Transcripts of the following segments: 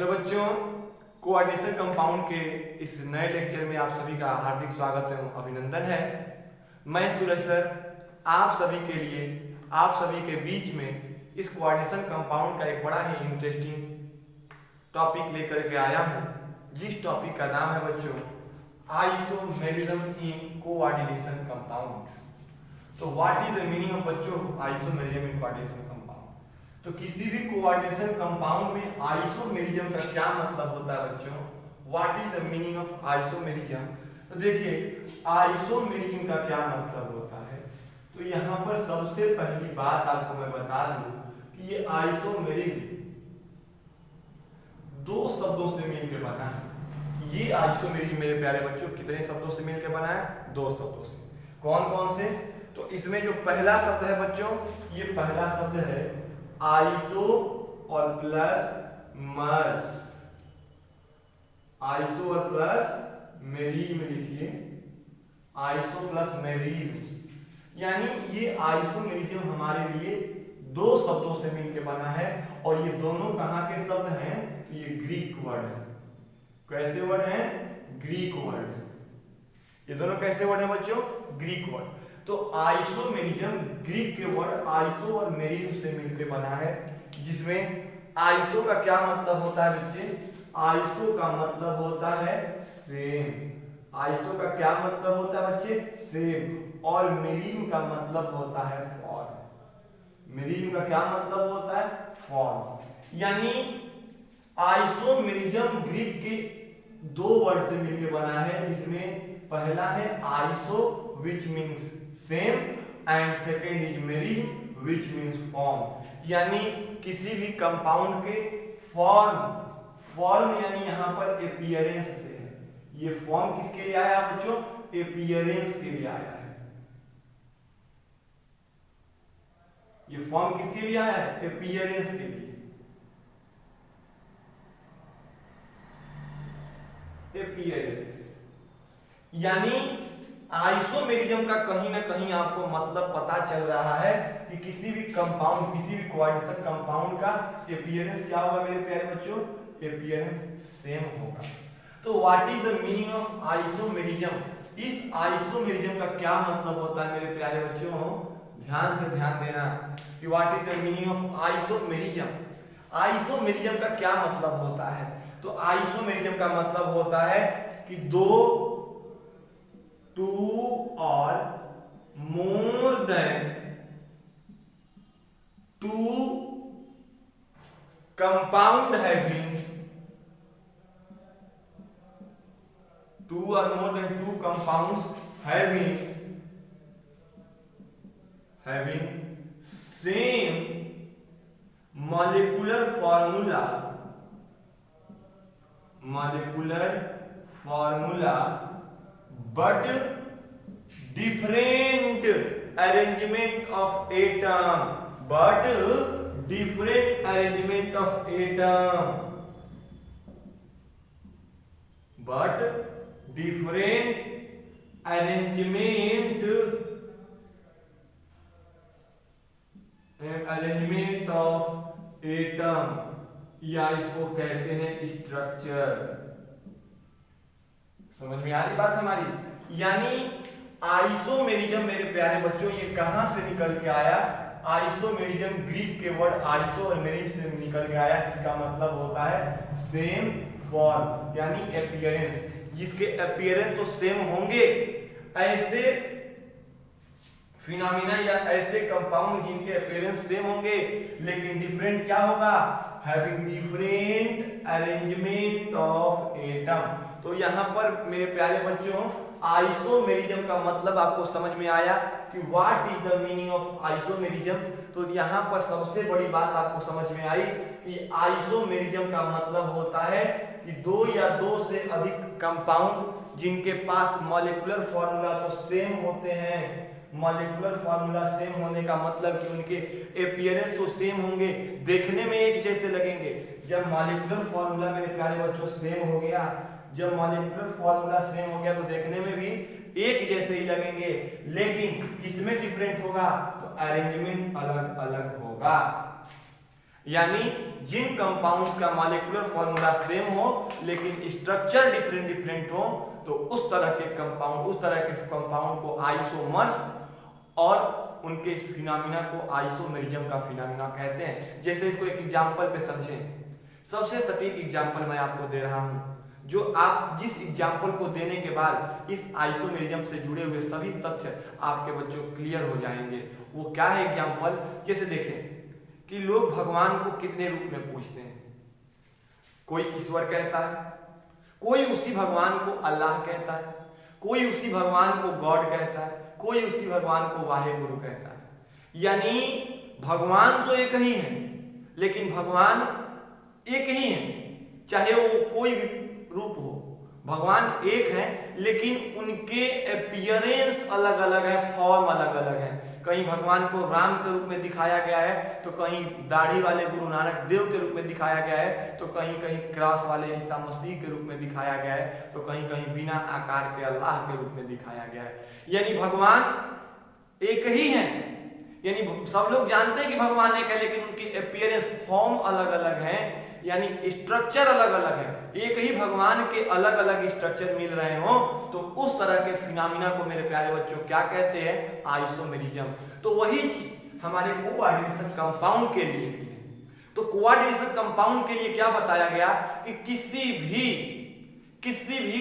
तो बच्चों, coordination compound के इस नए लेक्चर में आप सभी का हार्दिक स्वागत एवं अभिनंदन है। मैं सूरज सर आप सभी के लिए, आप सभी के बीच में इस कोऑर्डिनेशन कंपाउंड का एक बड़ा ही इंटरेस्टिंग टॉपिक लेकर के आया हूँ, जिस टॉपिक का नाम है बच्चों आइसोमेरिज्म इन कोऑर्डिनेशन कंपाउंड। तो what is the meaning of बच्चों आइसोमेरिज्म इन कोऑर्डिनेशन कंपाउंड? तो किसी भी कोऑर्डिनेशन कंपाउंड में आइसोमेरिज्म का क्या मतलब होता है बच्चों? What is the meaning of isomerism? तो देखिए, आइसोमेरिज्म का क्या मतलब होता है। तो यहाँ पर सबसे पहली बात आपको मैं बता दूं कि ये आइसोमेरिज्म दो शब्दों से मिलकर बना है। ये आइसोमेरिज्म मेरे प्यारे बच्चों कितने शब्दों से मिलकर बना है? दो शब्दों से। कौन कौन से? तो इसमें जो पहला शब्द है बच्चों, ये पहला शब्द है आइसो और प्लस मर्स। आइसो और प्लस मेरिज्म लिखिए, आइसो प्लस मेरिज्म, यानी ये आइसोमेरिज्म हमारे लिए दो शब्दों से मिलकर बना है। और ये दोनों कहाँ के शब्द हैं? ये ग्रीक वर्ड है। कैसे वर्ड है? Greek word. ये दोनों कैसे वर्ड है बच्चों? Greek word. तो आइसोमेरिज्म ग्रीक के वर्ड आइसो और मेरिज्म से मिलकर बना है, जिसमें आइसो का क्या मतलब होता है बच्चे? आइसो का मतलब होता है सेम। आइसो का क्या मतलब होता है बच्चे? सेम। और मेरिज्म का मतलब होता है फॉर्म। मेरिज्म का क्या मतलब होता है? फॉर्म। यानी आइसोमेरिज्म ग्रीक के दो वर्ड से मिलकर बना है, जिसमें पहला है iso which means same and second is merism which means form। यानी किसी भी कंपाउंड के फॉर्म यानी यहाँ पर अपीयरेंस से है। ये फॉर्म किसके लिए आया बच्चों? अपीयरेंस के लिए आया है। ये फॉर्म किसके लिए आया है? अपीयरेंस के लिए। अपीयरेंस यानी आइसोमेरिज्म का कहीं ना कहीं आपको मतलब पता चल रहा है कि किसी भी कंपाउंड, किसी भी कोऑर्डिनेशन कंपाउंड का अपीयरेंस क्या होगा मेरे प्यारे बच्चों? अपीयरेंस सेम होगा। तो what is the meaning of isomerism? इस आइसोमेरिज्म का क्या मतलब होता है मेरे प्यारे बच्चों? ध्यान से ध्यान देना कि what is the meaning of isomerism. Isomerism का क्या मतलब होता है? तो आइसोमेरिज्म का मतलब होता है कि दो, two or more than two compound having two or more than two compounds having same molecular formula but different arrangement of atom, but different arrangement of atom, but different arrangement of atom, या इसको कहते हैं structure. समझ में आ रही बात हमारी? यानी आइसोमेरिज्म मेरे प्यारे बच्चों ये कहां से निकल के आया? आइसोमेरिज्म ग्रीक के वर्ड आइसो और मेरिज्म से निकल के आया, जिसका मतलब होता है सेम फॉर्म यानी अपीयरेंस। जिसके अपीयरेंस तो सेम होंगे, ऐसे फिनोमिना या ऐसे कंपाउंड जिनके अपीयरेंस सेम होंगे लेकिन डिफरेंट क्या होगा? Having different arrangement of atom. तो यहाँ पर मेरे प्यारे बच्चों आइसोमेरिज्म का मतलब आपको समझ में आया कि what is the meaning of isomerism. तो यहाँ पर सबसे बड़ी बात आपको समझ में आई कि आइसोमेरिज्म का मतलब होता है कि दो या दो से अधिक कंपाउंड जिनके पास मॉलिक्यूलर फॉर्मूला तो सेम होते हैं। मॉलिक्यूलर फॉर्मूला सेम होने का मतलब कि उनके अपीयरेंस तो सेम होंगे, देखने में एक जैसे लगेंगे। जब मॉलिक्यूलर फॉर्मूला मेरे प्यारे बच्चों सेम हो गया, जब मॉलिक्यूलर फॉर्मूला सेम हो गया तो देखने में भी एक जैसे ही लगेंगे, लेकिन किसमें डिफरेंट होगा? तो अरेंजमेंट अलग अलग होगा। यानी जिन कंपाउंड का मॉलिक्यूलर फॉर्मूला सेम हो लेकिन स्ट्रक्चर डिफरेंट डिफरेंट हो, तो उस तरह के कंपाउंड को आइसोमर्स और उनके फिनोमिना को आइसोमेरिज्म का फिनोमिना कहते हैं। जैसे इसको एक एग्जांपल पे समझें, सबसे सटीक एग्जांपल मैं आपको दे रहा हूं, जो आप जिस एग्जांपल को देने के बाद इस आइसोमेरिज्म से जुड़े हुए सभी तथ्य आपके बच्चों क्लियर हो जाएंगे। वो क्या है एग्जांपल? जैसे देखें कि लोग भगवान को कितने रूप में पूजते हैं। कोई ईश्वर कहता है, कोई उसी भगवान को अल्लाह कहता है, कोई उसी भगवान को गॉड कहता है, कोई उसी भगवान को वाहेगुरु कहता है। यानी भगवान तो एक ही है, लेकिन भगवान एक ही है, चाहे वो कोई भी रूप हो, भगवान एक है, लेकिन उनके अपीयरेंस अलग अलग है, फॉर्म अलग अलग है। कहीं भगवान को राम के रूप में दिखाया गया है, तो कहीं दाढ़ी वाले गुरु नानक देव के रूप में दिखाया गया है, तो कहीं कहीं क्रॉस वाले ईसा मसीह के रूप में दिखाया गया है, तो कहीं कहीं बिना आकार के अल्लाह के रूप में दिखाया गया है। यानी भगवान एक ही है, यानी सब लोग जानते हैं कि भगवान एक है, लेकिन उनकी अपीयरेंस फॉर्म अलग अलग है, यानी स्ट्रक्चर अलग अलग है। एक ही भगवान के अलग अलग स्ट्रक्चर मिल रहे हो, तो उस तरह के फिनोमिना को मेरे प्यारे बच्चों क्या कहते हैं? आइसोमेरिज्म। तो वही चीज हमारे कोऑर्डिनेशन कंपाउंड के लिए भी है। तो कोऑर्डिनेशन कंपाउंड के लिए क्या बताया गया कि किसी भी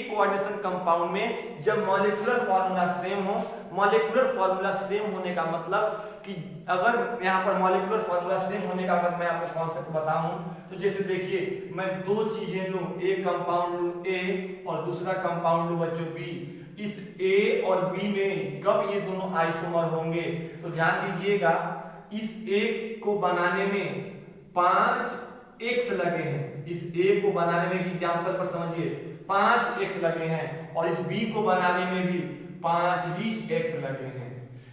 कोऑर्डिनेशन कंपाउंड में जब मॉलिक्यूलर फार्मूला सेम हो, मॉलिक्यूलर फार्मूला सेम होने का मतलब कि अगर यहाँ पर मॉलिक्यूलर फार्मूला सेम होने का अगर मैं आपको कॉन्सेप्ट बताऊं, तो जैसे देखिए मैं दो चीजें लूं, एक कंपाउंड लूं ए और दूसरा कंपाउंड लूं बच्चों बी। इस ए और बी में कब ये दोनों आइसोमर होंगे? तो ध्यान दीजिएगा, इस ए को बनाने में 5x लगे हैं। इस ए को बनाने में एग्जांपल पर समझिए 5x लगे हैं, और इस बी को बनाने में भी 5 ही x लगे हैं।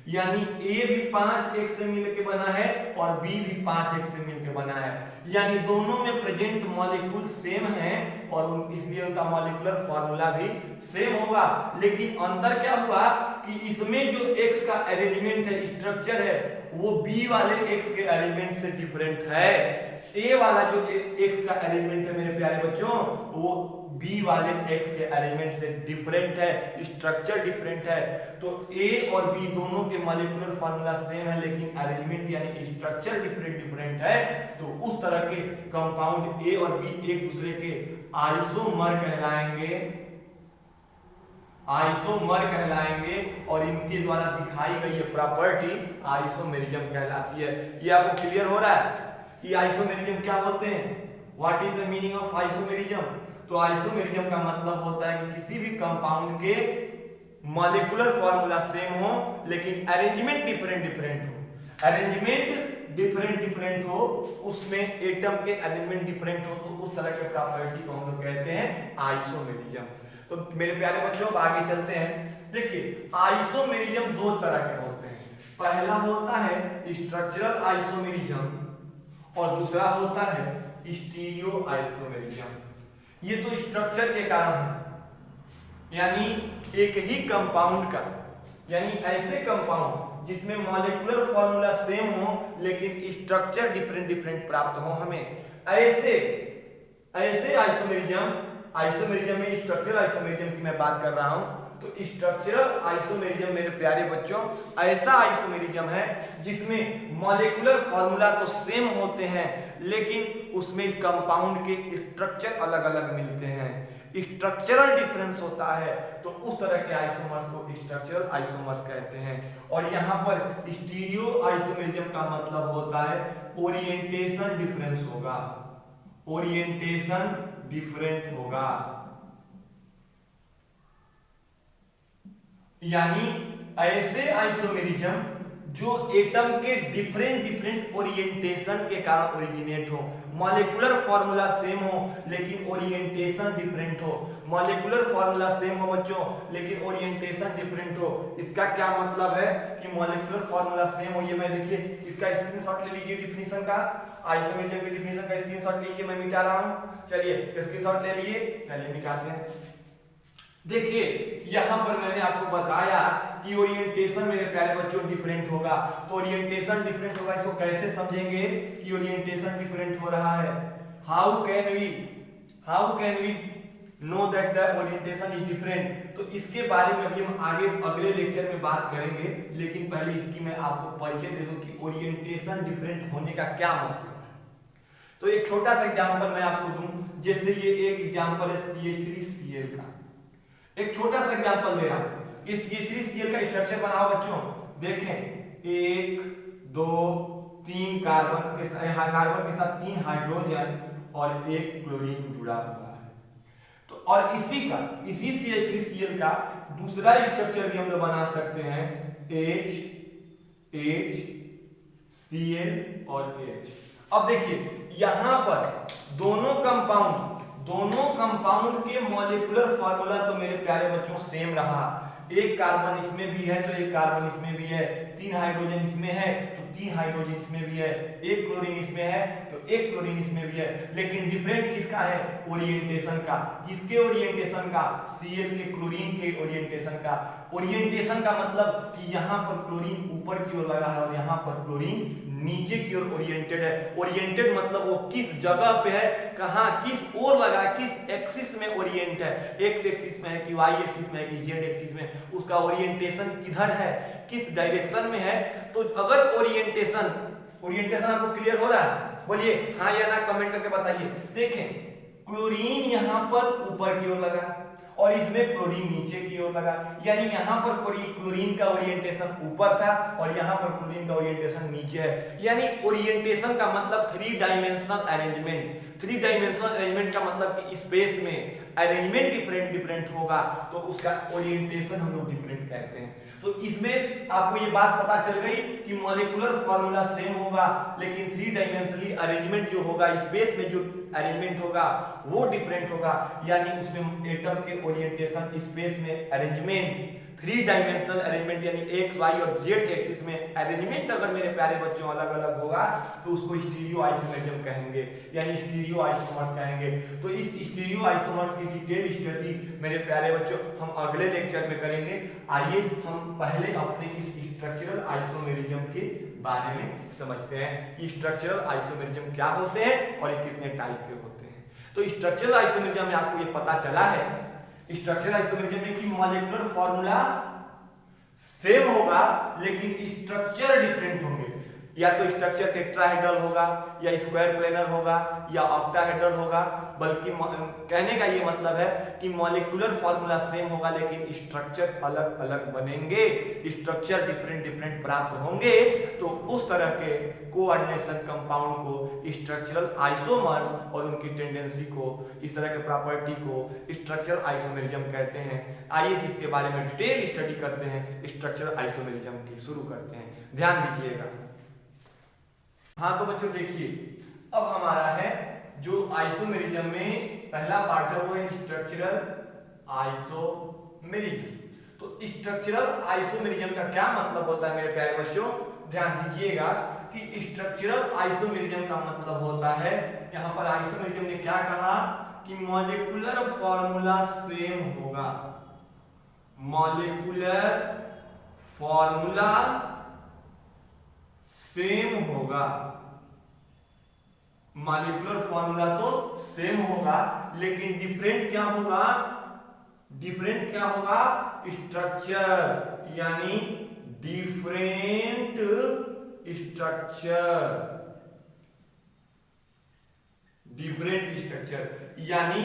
यानी ए भी 5x से मिलकर बना है और बी भी 5x से मिलकर बना है। यानी दोनों में प्रेजेंट मॉलिक्यूल सेम है और इसलिए उनका मॉलिक्यूलर फार्मूला भी सेम होगा। लेकिन अंतर क्या हुआ कि इसमें जो x का अरेंजमेंट है, स्ट्रक्चर है, वो b वाले x के अरेंजमेंट से डिफरेंट है। ए वाला जो x का अरेंजमेंट है मेरे प्यारे बच्चों, वो बी वाले x के अरेंजमेंट से डिफरेंट है, स्ट्रक्चर डिफरेंट है। तो ए और बी दोनों के मॉलिक्यूलर फार्मूला सेम है, लेकिन अरेंजमेंट यानी स्ट्रक्चर डिफरेंट है। तो उस तरह के कंपाउंड ए और बी एक दूसरे के आइसोमर कहलाएंगे और इनके द्वारा दिखाई गई प्रॉपर्टी आइसोमेरिज्म कहलाती है। ये आपको क्लियर हो रहा है कि आइसोमेरिज्म क्या होते हैं? What is the meaning of isomerism? तो आइसोमेरिज्म का मतलब होता है कि किसी भी कंपाउंड के मॉलिक्यूलर फार्मूला सेम हो लेकिन अरेंजमेंट डिफरेंट हो। अरेंजमेंट डिफरेंट हो, उसमें एटम के अरेंजमेंट डिफरेंट हो, तो उस तरह के प्रॉपर्टी को हम लोग कहते हैं आइसोमेरिज्म। तो मेरे प्यारे बच्चों अब आगे चलते हैं। देखिए आइसोमेरिज्म दो तरह के होते हैं। पहला होता है स्ट्रक्चरल आइसोमेरिज्म और दूसरा होता है स्टीरियो आइसोमेरिज्म। ये तो स्ट्रक्चर के कारण है, यानी एक ही कंपाउंड का, यानी ऐसे कंपाउंड जिसमें मॉलिक्यूलर फार्मूला सेम हो लेकिन स्ट्रक्चर डिफरेंट प्राप्त हो हमें, ऐसे आइसोमेरिज्म में स्ट्रक्चरल आइसोमेरिज्म की मैं बात कर रहा हूं। तो स्ट्रक्चरल आइसोमेरिज्म मेरे प्यारे बच्चों ऐसा आइसोमेरिज्म है जिसमें मॉलिक्यूलर फार्मूला तो सेम होते हैं लेकिन उसमें कंपाउंड के स्ट्रक्चर अलग अलग मिलते हैं, स्ट्रक्चरल डिफरेंस होता है। तो उस तरह के आइसोमर्स को स्ट्रक्चरल आइसोमर्स कहते हैं। और यहाँ पर स्टीरियो आइसोमेरिज्म का मतलब होता है ओरिएंटेशन डिफरेंस होगा, ओरिएंटेशन डिफरेंट होगा। यानी ऐसे आइसोमेरिज्म जो एटम के डिफरेंट ओरिएंटेशन के कारण ओरिजिनेट हो। मॉलिक्यूलर फार्मूला सेम हो लेकिन ओरिएंटेशन डिफरेंट हो। मॉलिक्यूलर फार्मूला सेम हो बच्चों लेकिन ओरिएंटेशन डिफरेंट हो। इसका क्या मतलब है कि मॉलिक्यूलर फार्मूला सेम हो। ये मैं देखिए इसका स्क्रीनशॉट ले लीजिए, डिफिनीशन का, आइसोमेरिज्म की डिफिनीशन का स्क्रीनशॉट लीजिए, मैं मिटा रहा हूं। चलिए स्क्रीनशॉट ले लिए, चलिए मिटाते हैं। देखिए यहां पर मैंने आपको बताया कि ओरिएंटेशन मेरे प्यारे बच्चों डिफरेंट होगा। तो ओरिएंटेशन डिफरेंट होगा, इसको कैसे समझेंगे कि ओरिएंटेशन डिफरेंट हो रहा है? How can we know that the orientation is different? तो इसके बारे में अभी हम आगे अगले लेक्चर में बात करेंगे, लेकिन पहले इसकी मैं आपको परिचय दे दूं कि ओरिएंटेशन डिफरेंट होने का क्या मतलब है। तो एक छोटा सा एग्जांपल मैं आपको दूं, जैसे ये एक एग्जांपल है CH3Cl का। एक छोटा सा एग्जांपल दे रहा हूं। इस CH3Cl का स्ट्रक्चर बनाओ बच्चों, देखें 1 2 3 कार्बन के साथ 3 हाइड्रोजन और 1 क्लोरीन जुड़ा हुआ है। तो और इसी CH3Cl का दूसरा स्ट्रक्चर भी हम लोग बना सकते हैं, H Cl और H। अब देखिए यहां पर दोनों कंपाउंड के मॉलिक्यूलर फार्मूला तो मेरे प्यारे बच्चों सेम रहा। एक कार्बन इसमें भी है तो एक कार्बन इसमें भी है, 3 हाइड्रोजन इसमें है तो 3 हाइड्रोजन इसमें भी है, एक क्लोरीन इसमें है तो एक क्लोरीन इसमें भी है। लेकिन डिफरेंट किसका है? ओरिएंटेशन का। किसके ओरिएंटेशन का? Cl के क्लोरीन के ओरिएंटेशन का। ओरिएंटेशन का मतलब कि यहाँ पर क्लोरीन ऊपर की ओर लगा है और यहाँ पर क्लोरीन नीचे की ओर ओरिएंटेड है। ओरिएंटेड मतलब वो किस जगह पे है, कहाँ किस ओर लगा है, किस एक्सिस में ओरिएंट है, एक्स एक्सिस में है कि वाई एक्सिस में है कि जेड एक्सिस में, उसका ओरिएंटेशन किधर है, किस डायरेक्शन में है। तो अगर ओरिएंटेशन आपको क्लियर हो रहा है? बोलिए हाँ या ना कमेंट करके बताइए। देखें क्लोरीन यहाँ पर ऊपर की ओर लगा और इसमें क्लोरीन नीचे की ओर लगा, यानी यहाँ पर क्लोरीन का ओरिएंटेशन ऊपर था और यहाँ पर क्लोरीन का ओरिएंटेशन नीचे है। यानी ओरिएंटेशन का मतलब 3 डायमेंशनल अरेंजमेंट। 3 डायमेंशनल अरेंजमेंट का मतलब कि स्पेस में अरेंजमेंट डिफरेंट होगा तो उसका ओरिएंटेशन हम लोग डिफरेंट कहते हैं। तो इसमें आपको ये बात पता चल गई कि मॉलिक्यूलर फार्मूला सेम होगा, लेकिन 3 डायमेंशनली अरेंजमेंट जो होगा, स्पेस में जो अरेंजमेंट होगा वो डिफरेंट होगा। यानी उसमें एटम के ओरिएंटेशन स्पेस में अरेंजमेंट, 3 डायमेंशनल अरेंजमेंट यानी एक्स वाई और जेड एक्सिस में अरेंजमेंट अगर मेरे प्यारे बच्चों अलग अलग होगा तो उसको स्टीरियो आइसोमरिज्म कहेंगे, यानी स्टीरियो आइसोमर्स कहेंगे। तो इस स्टीरियो आइसोमर्स की डिटेल स्टडी मेरे प्यारे बच्चों हम अगले लेक्चर में करेंगे। आइए हम पहले अपने इस स्ट्रक्चरल आइसोमेरिज्म के बारे में समझते हैं कि स्ट्रक्चरल आइसोमेरिज्म क्या होते हैं और ये कितने टाइप के होते हैं। तो स्ट्रक्चरल आइसोमेरिज्म में आपको ये पता चला है स्ट्रक्चरल आइसोमेरिज्म में कि मॉलिक्यूलर फार्मूला सेम होगा लेकिन स्ट्रक्चर डिफरेंट होंगे। या तो स्ट्रक्चर टेट्राहेड्रल होगा या स्क्वायर प्लेनर होगा या ऑक्टाहेड्रल होगा, बल्कि कहने का ये मतलब है कि मॉलिक्यूलर फार्मूला सेम होगा लेकिन स्ट्रक्चर अलग अलग बनेंगे, स्ट्रक्चर डिफरेंट प्राप्त होंगे। तो उस तरह के कोऑर्डिनेशन कंपाउंड को स्ट्रक्चरल आइसोमर्स और उनकी टेंडेंसी को, इस तरह के प्रॉपर्टी को स्ट्रक्चरल आइसोमेरिज्म कहते हैं। आइए इसके बारे में डिटेल स्टडी करते हैं, स्ट्रक्चरल आइसोमेरिज्म की शुरू करते हैं। ध्यान दीजिएगा। हाँ तो बच्चों देखिए अब हमारा है जो आइसोमेरिज्म में पहला पार्ट है वो है स्ट्रक्चरल आइसोमेरिज्म। तो स्ट्रक्चरल आइसोमेरिज्म का क्या मतलब होता है मेरे प्यारे बच्चों? ध्यान दीजिएगा कि स्ट्रक्चरल आइसोमेरिज्म का मतलब होता है, यहाँ पर आइसोमेरिज्म ने क्या कहा कि मॉलिक्यूलर फार्मूला सेम होगा, मॉलिक्यूलर फार्मूला सेम होगा, मॉलिक्यूलर फार्मूला तो सेम होगा लेकिन डिफरेंट क्या होगा? डिफरेंट क्या होगा? स्ट्रक्चर, यानी डिफरेंट स्ट्रक्चर, डिफरेंट स्ट्रक्चर। यानी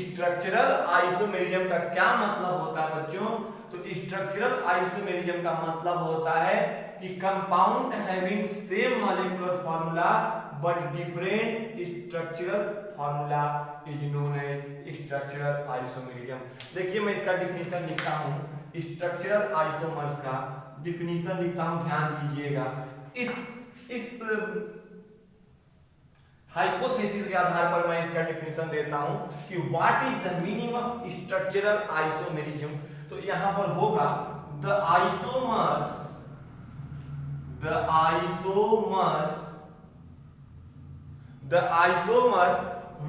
स्ट्रक्चरल आइसोमेरिज्म का क्या मतलब होता है बच्चों? तो स्ट्रक्चरल आइसोमेरिज्म का मतलब होता है कि compound having same molecular formula but different structural formula is known as structural isomerism. देखिए मैं इसका डिफिनीशन लिखता हूं, स्ट्रक्चरल आइसोमर्स का डिफिनीशन लिखता हूं, ध्यान दीजिएगा। इस हाइपोथेसिस के आधार पर मैं इसका डिफिनीशन देता हूं कि what is the meaning of structural isomerism. तो यहां पर होगा the isomers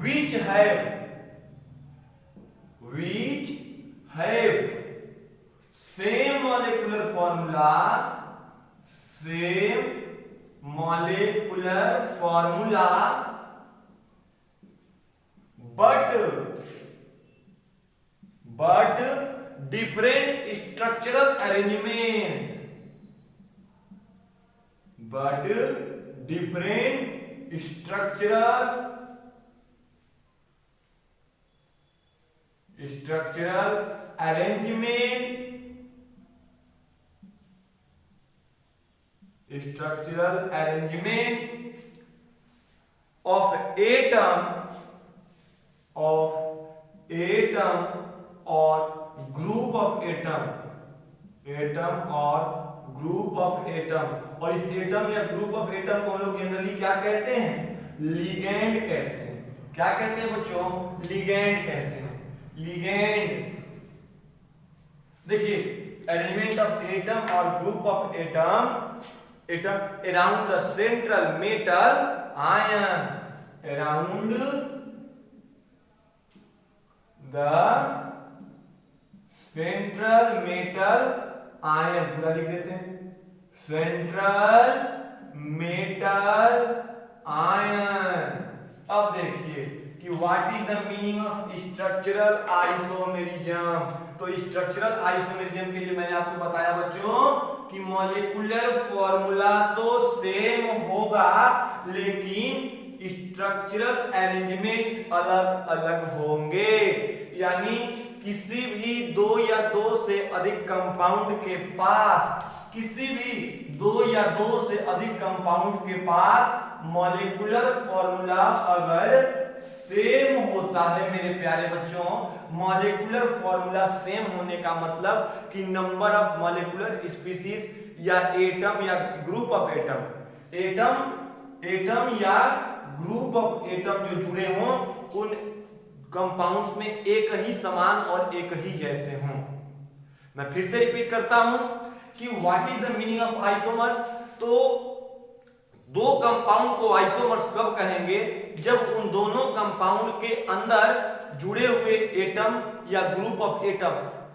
which have same molecular formula, same molecular formula but different structural arrangement, but different structural arrangement of atom or group of atom और इस atom या group of atom को हम लोग जनरली क्या कहते हैं? लिगेंड कहते हैं। क्या कहते हैं बच्चों? लिगेंड कहते हैं। लिगेंड देखिए, अरेंजमेंट ऑफ एटम और group of atom around the central metal ion, around the central metal ion, पूरा लिख देते हैं, सेंट्रल मेटल आयन। अब देखिए कि what is the meaning of structural isomerism. तो स्ट्रक्चरल आइसोमेरिज्म के लिए मैंने आपको बताया बच्चों कि मॉलिक्यूलर फॉर्मूला तो सेम होगा लेकिन स्ट्रक्चरल अरेंजमेंट अलग अलग होंगे। यानी किसी भी दो या दो से अधिक कंपाउंड के पास, किसी भी दो या दो से अधिक कंपाउंड के पास मॉलिक्यूलर फॉर्मूला अगर सेम होता है मेरे प्यारे बच्चों, मॉलिक्यूलर फॉर्मूला सेम होने का मतलब कि नंबर ऑफ मॉलिक्यूलर स्पीशीज या एटम या ग्रुप ऑफ एटम या ग्रुप ऑफ एटम जो जुड़े हों उन कंपाउंड्स में एक ही समान और एक ही जैसे हों। मैं फिर से रिपीट करता हूं कि what is the meaning of isomers. तो दो कंपाउंड को आइसोमर्स कब कहेंगे? जब उन दोनों कंपाउंड के अंदर जुड़े हुए एटम या ग्रुप ऑफ एटम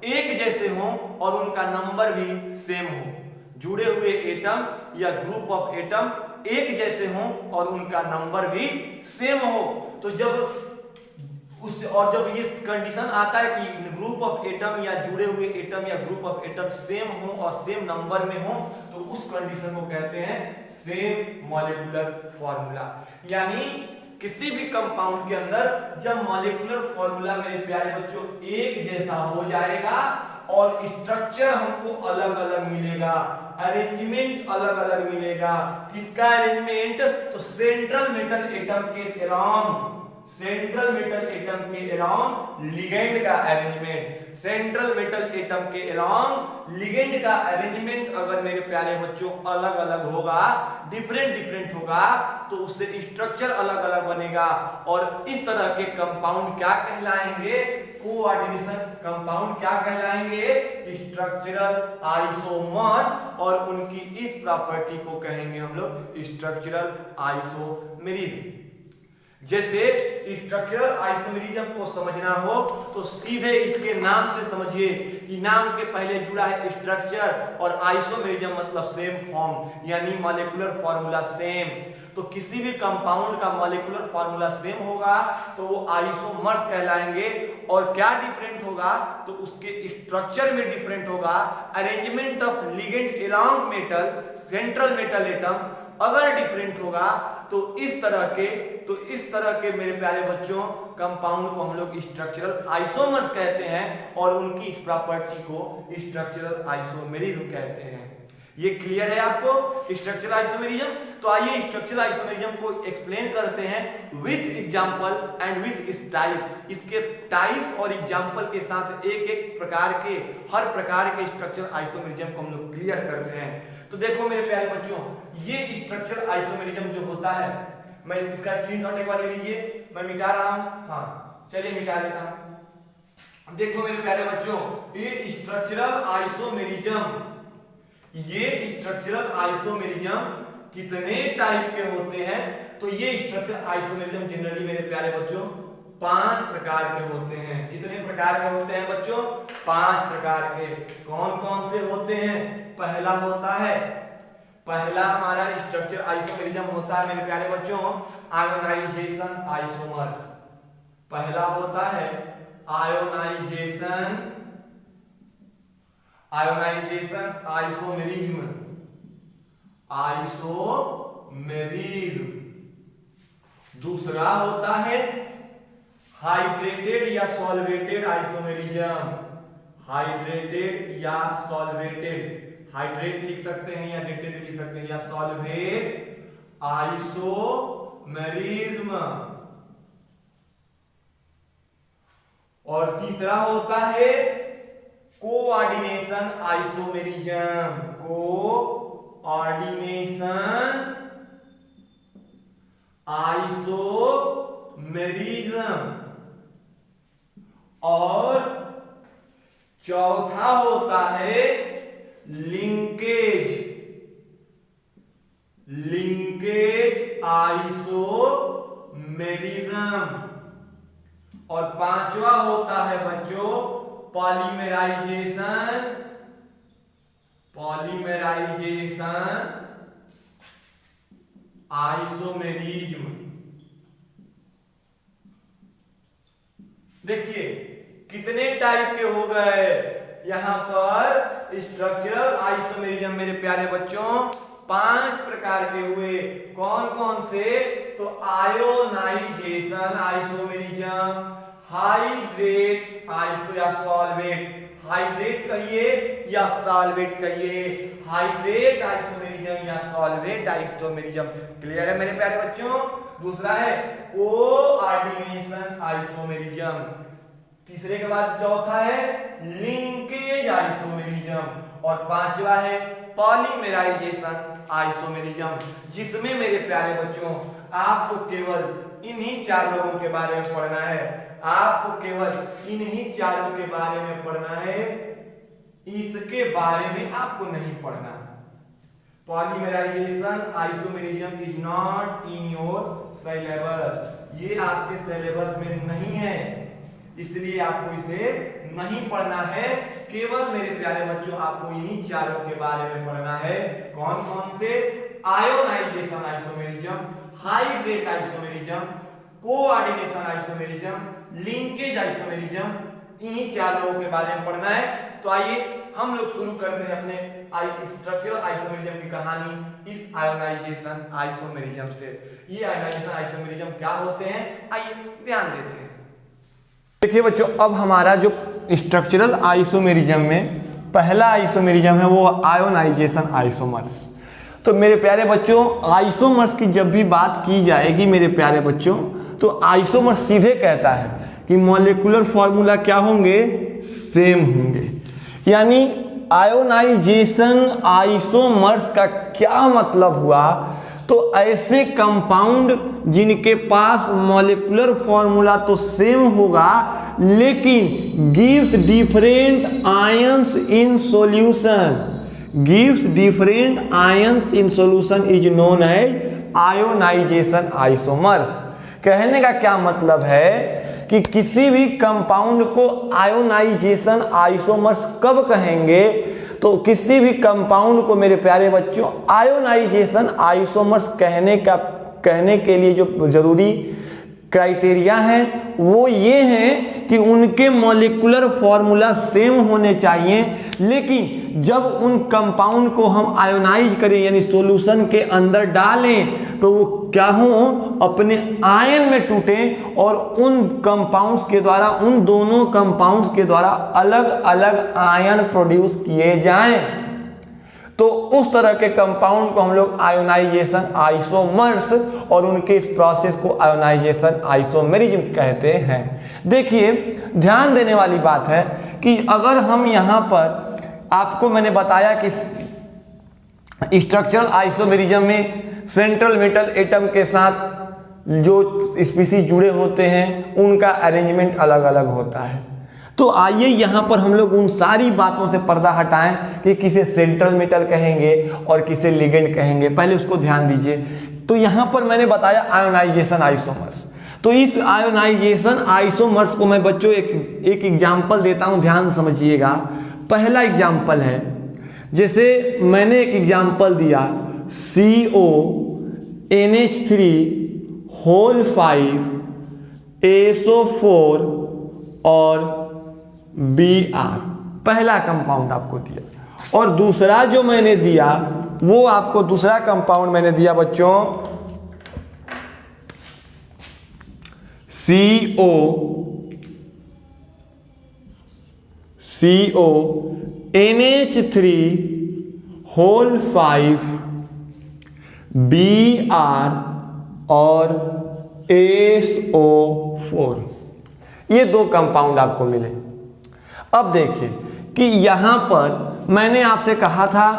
एक जैसे हों और उनका नंबर भी सेम हो। जुड़े हुए एटम या ग्रुप ऑफ एटम एक जैसे हों और उनका नंबर भी सेम हो। तो जब जब ये कंडीशन आता है कि ग्रुप ऑफ एटम या जुड़े हुए एटम या ग्रुप ऑफ एटम सेम हो और सेम नंबर में हो, तो उस कंडीशन को कहते हैं सेम मॉलिक्यूलर फॉर्मूला। यानी किसी भी कंपाउंड के अंदर जब मॉलिक्यूलर फॉर्मूला मेरे प्यारे बच्चों एक जैसा हो जाएगा और स्ट्रक्चर हमको अलग अलग मिलेगा, अरेंजमेंट अलग अलग मिलेगा। किसका अरेंजमेंट? तो सेंट्रल मेटल एटम के अराउंड, सेंट्रल मेटल एटम के अराउंड लिगेंड का अरेंजमेंट, सेंट्रल मेटल एटम के अराउंड लिगेंड का अरेंजमेंट अगर मेरे प्यारे बच्चों अलग अलग होगा, डिफरेंट होगा, तो उससे स्ट्रक्चर अलग अलग बनेगा। और इस तरह के कंपाउंड क्या कहलाएंगे? कोऑर्डिनेशन कंपाउंड क्या कहलाएंगे? Structural isomers. और उनकी इस प्रॉपर्टी को कहेंगे हम लोग स्ट्रक्चरल आइसोमेरिज्म। जैसे स्ट्रक्चरल आइसोमेरिज्म को समझना हो तो सीधे इसके नाम से समझिए कि नाम के पहले जुड़ा है स्ट्रक्चर और आइसोमेरिज्म मतलब सेम फॉर्म, यानी मॉलिक्यूलर फॉर्मूला सेम। तो किसी भी कंपाउंड का मॉलिक्यूलर फॉर्मूला सेम होगा तो वो आइसोमर्स कहलाएंगे। और क्या डिफरेंट होगा? तो उसके स्ट्रक्चर में डिफरेंट होगा, arrangement of ligand around metal, central metal atom अगर डिफरेंट होगा तो इस तरह के मेरे प्यारे बच्चों कंपाउंड को हम लोग स्ट्रक्चरल आइसोमर्स कहते हैं और उनकी इस प्रॉपर्टी को स्ट्रक्चरल आइसोमेरिज्म कहते हैं। ये क्लियर है आपको स्ट्रक्चरल आइसोमेरिज्म? तो आइए स्ट्रक्चरल आइसोमेरिज्म को एक्सप्लेन करते हैं विथ एग्जांपल एंड विथ इस टाइप। इसके टाइप और एग्जांपल के साथ एक प्रकार के हर प्रकार के स्ट्रक्चरल आइसोमेरिज्म को हम लोग क्लियर करते हैं। तो देखो मेरे प्यारे बच्चों, ये स्ट्रक्चरल आइसोमेरिज्म जो होता है, मैं इसका स्क्रीनशॉट एक बार ले लीजिए, मैं मिटा रहा हूं। हाँ चलिए मिटा लेता हूं। देखो मेरे प्यारे बच्चों, ये स्ट्रक्चरल आइसोमेरिज्म कितने टाइप के होते हैं? तो ये स्ट्रक्चरल आइसोमेरिज्म जनरली मेरे प्यारे बच्चों 5 प्रकार के होते हैं। कितने प्रकार के होते हैं बच्चों? 5 प्रकार के। कौन कौन से होते हैं? पहला होता है, पहला हमारा स्ट्रक्चर आइसोमेरिज्म होता है मेरे प्यारे बच्चों, आयोनाइजेशन आइसोमर्स। पहला होता है आयोनाइजेशन आइसोमेरिज्म। दूसरा होता है हाइड्रेटेड या सॉल्वेटेड आइसोमेरिज्म। हाइड्रेटेड या सॉल्वेटेड, हाइड्रेट लिख सकते हैं या डेटेड लिख सकते हैं, या सॉल्वेट आइसोमेरिज्म। और तीसरा होता है कोऑर्डिनेशन आइसोमेरिज्म। Coordination isomerism. और चौथा होता है लिंकेज आइसोमेरिज्म। और पांचवा होता है बच्चों पॉलीमेराइजेशन आइसोमेरिज्म। देखिए कितने टाइप के हो गए यहां पर स्ट्रक्चरल आइसोमेरिज्म मेरे प्यारे बच्चों, 5 प्रकार के हुए। कौन कौन से? तो आयोनाइजेशन आइसोमेरिज्म, हाइड्रेट आइसो या सॉल्वेट, हाइड्रेट कहिए या सॉल्वेट कहिए, हाइड्रेट आइसोमेरिज्म या सॉल्वेट आइसोमेरिज्म। क्लियर है मेरे प्यारे बच्चों? दूसरा है कोऑर्डिनेशन आइसोमेरिज्म। तीसरे के बाद चौथा है लिंकेज आइसोमेरिज्म। और पांचवा है पॉलीमेराइजेशन आइसोमेरिज्म, जिसमें मेरे प्यारे बच्चों आपको केवल इन्हीं 4 लोगों के बारे में पढ़ना है। आपको केवल इन्हीं 4 के बारे में पढ़ना है, इसके बारे में आपको नहीं पढ़ना। Polymerisation isomerism is not in your syllabus, ये आपके सिलेबस में नहीं है, इसलिए आपको इसे नहीं पढ़ना है। केवल मेरे प्यारे बच्चों आपको इन्हीं 4 के बारे में पढ़ना है। कौन कौन से? Ionisation isomerism, hydrate isomerism, coordination isomerism, linkage isomerism, इन्हीं 4 लोगों के बारे में पढ़ना है। तो आइए हम लोग शुरू करते हैं अपने स्ट्रक्चरल आइसोमेरिज्म की कहानी इस आयोनाइजेशन आइसोमेरिज्म से। ये आयोनाइजेशन आइसोमेरिज्म क्या होते हैं, आइए ध्यान देते हैं। देखिए बच्चों, अब हमारा जो स्ट्रक्चरल आइसोमेरिज्म में पहला आइसोमेरिज्म है वो आयोनाइजेशन आइसोमर्स। तो मेरे प्यारे बच्चों आइसोमर्स की जब भी बात की जाएगी मेरे प्यारे बच्चों, तो आइसोमर्स सीधे कहता है कि मॉलिक्यूलर फॉर्मूला क्या होंगे? सेम होंगे। यानी आयोनाइजेशन आइसोमर्स का क्या मतलब हुआ? तो ऐसे कंपाउंड जिनके पास मॉलिक्यूलर फॉर्मूला तो सेम होगा लेकिन gives different ions in solution is known as ionisation isomers. कहने का क्या मतलब है कि किसी भी कंपाउंड को आयोनाइजेशन आइसोमर्स कब कहेंगे? तो किसी भी कंपाउंड को मेरे प्यारे बच्चों आयोनाइजेशन आइसोमर्स कहने के लिए जो जरूरी क्राइटेरिया है वो ये है कि उनके मॉलिक्यूलर फॉर्मूला सेम होने चाहिए, लेकिन जब उन कंपाउंड को हम आयोनाइज करें यानी सॉल्यूशन के अंदर डालें तो वो क्या हो? अपने आयन में टूटें और उन कंपाउंड्स के द्वारा, उन दोनों कंपाउंड्स के द्वारा अलग अलग आयन प्रोड्यूस किए जाएं। तो उस तरह के कंपाउंड को हम लोग आयोनाइजेशन आइसोमर्स और उनके इस प्रोसेस को आयोनाइजेशन आइसोमेरिज्म कहते हैं। देखिए ध्यान देने वाली बात है कि अगर हम यहाँ पर आपको मैंने बताया कि स्ट्रक्चरल आइसोमेरिज्म में सेंट्रल मेटल एटम के साथ जो स्पीसीज जुड़े होते हैं उनका अरेंजमेंट अलग अलग होता है। तो आइए यहाँ पर हम लोग उन सारी बातों से पर्दा हटाएं कि किसे सेंट्रल मेटल कहेंगे और किसे लिगेंड कहेंगे, पहले उसको ध्यान दीजिए। तो यहाँ पर मैंने बताया आयोनाइजेशन आइसोमर्स। तो इस आयोनाइजेशन आइसोमर्स को मैं बच्चों एक एग्जाम्पल देता हूं, ध्यान से समझिएगा। पहला एग्जाम्पल है, जैसे मैंने एक एग्जाम्पल दिया CONH3 SO4 और Br, पहला कंपाउंड आपको दिया। और दूसरा जो मैंने दिया वो आपको दूसरा कंपाउंड मैंने दिया बच्चों NH3 Br और SO4, ये दो कंपाउंड आपको मिले। अब देखिए कि यहां पर मैंने आपसे कहा था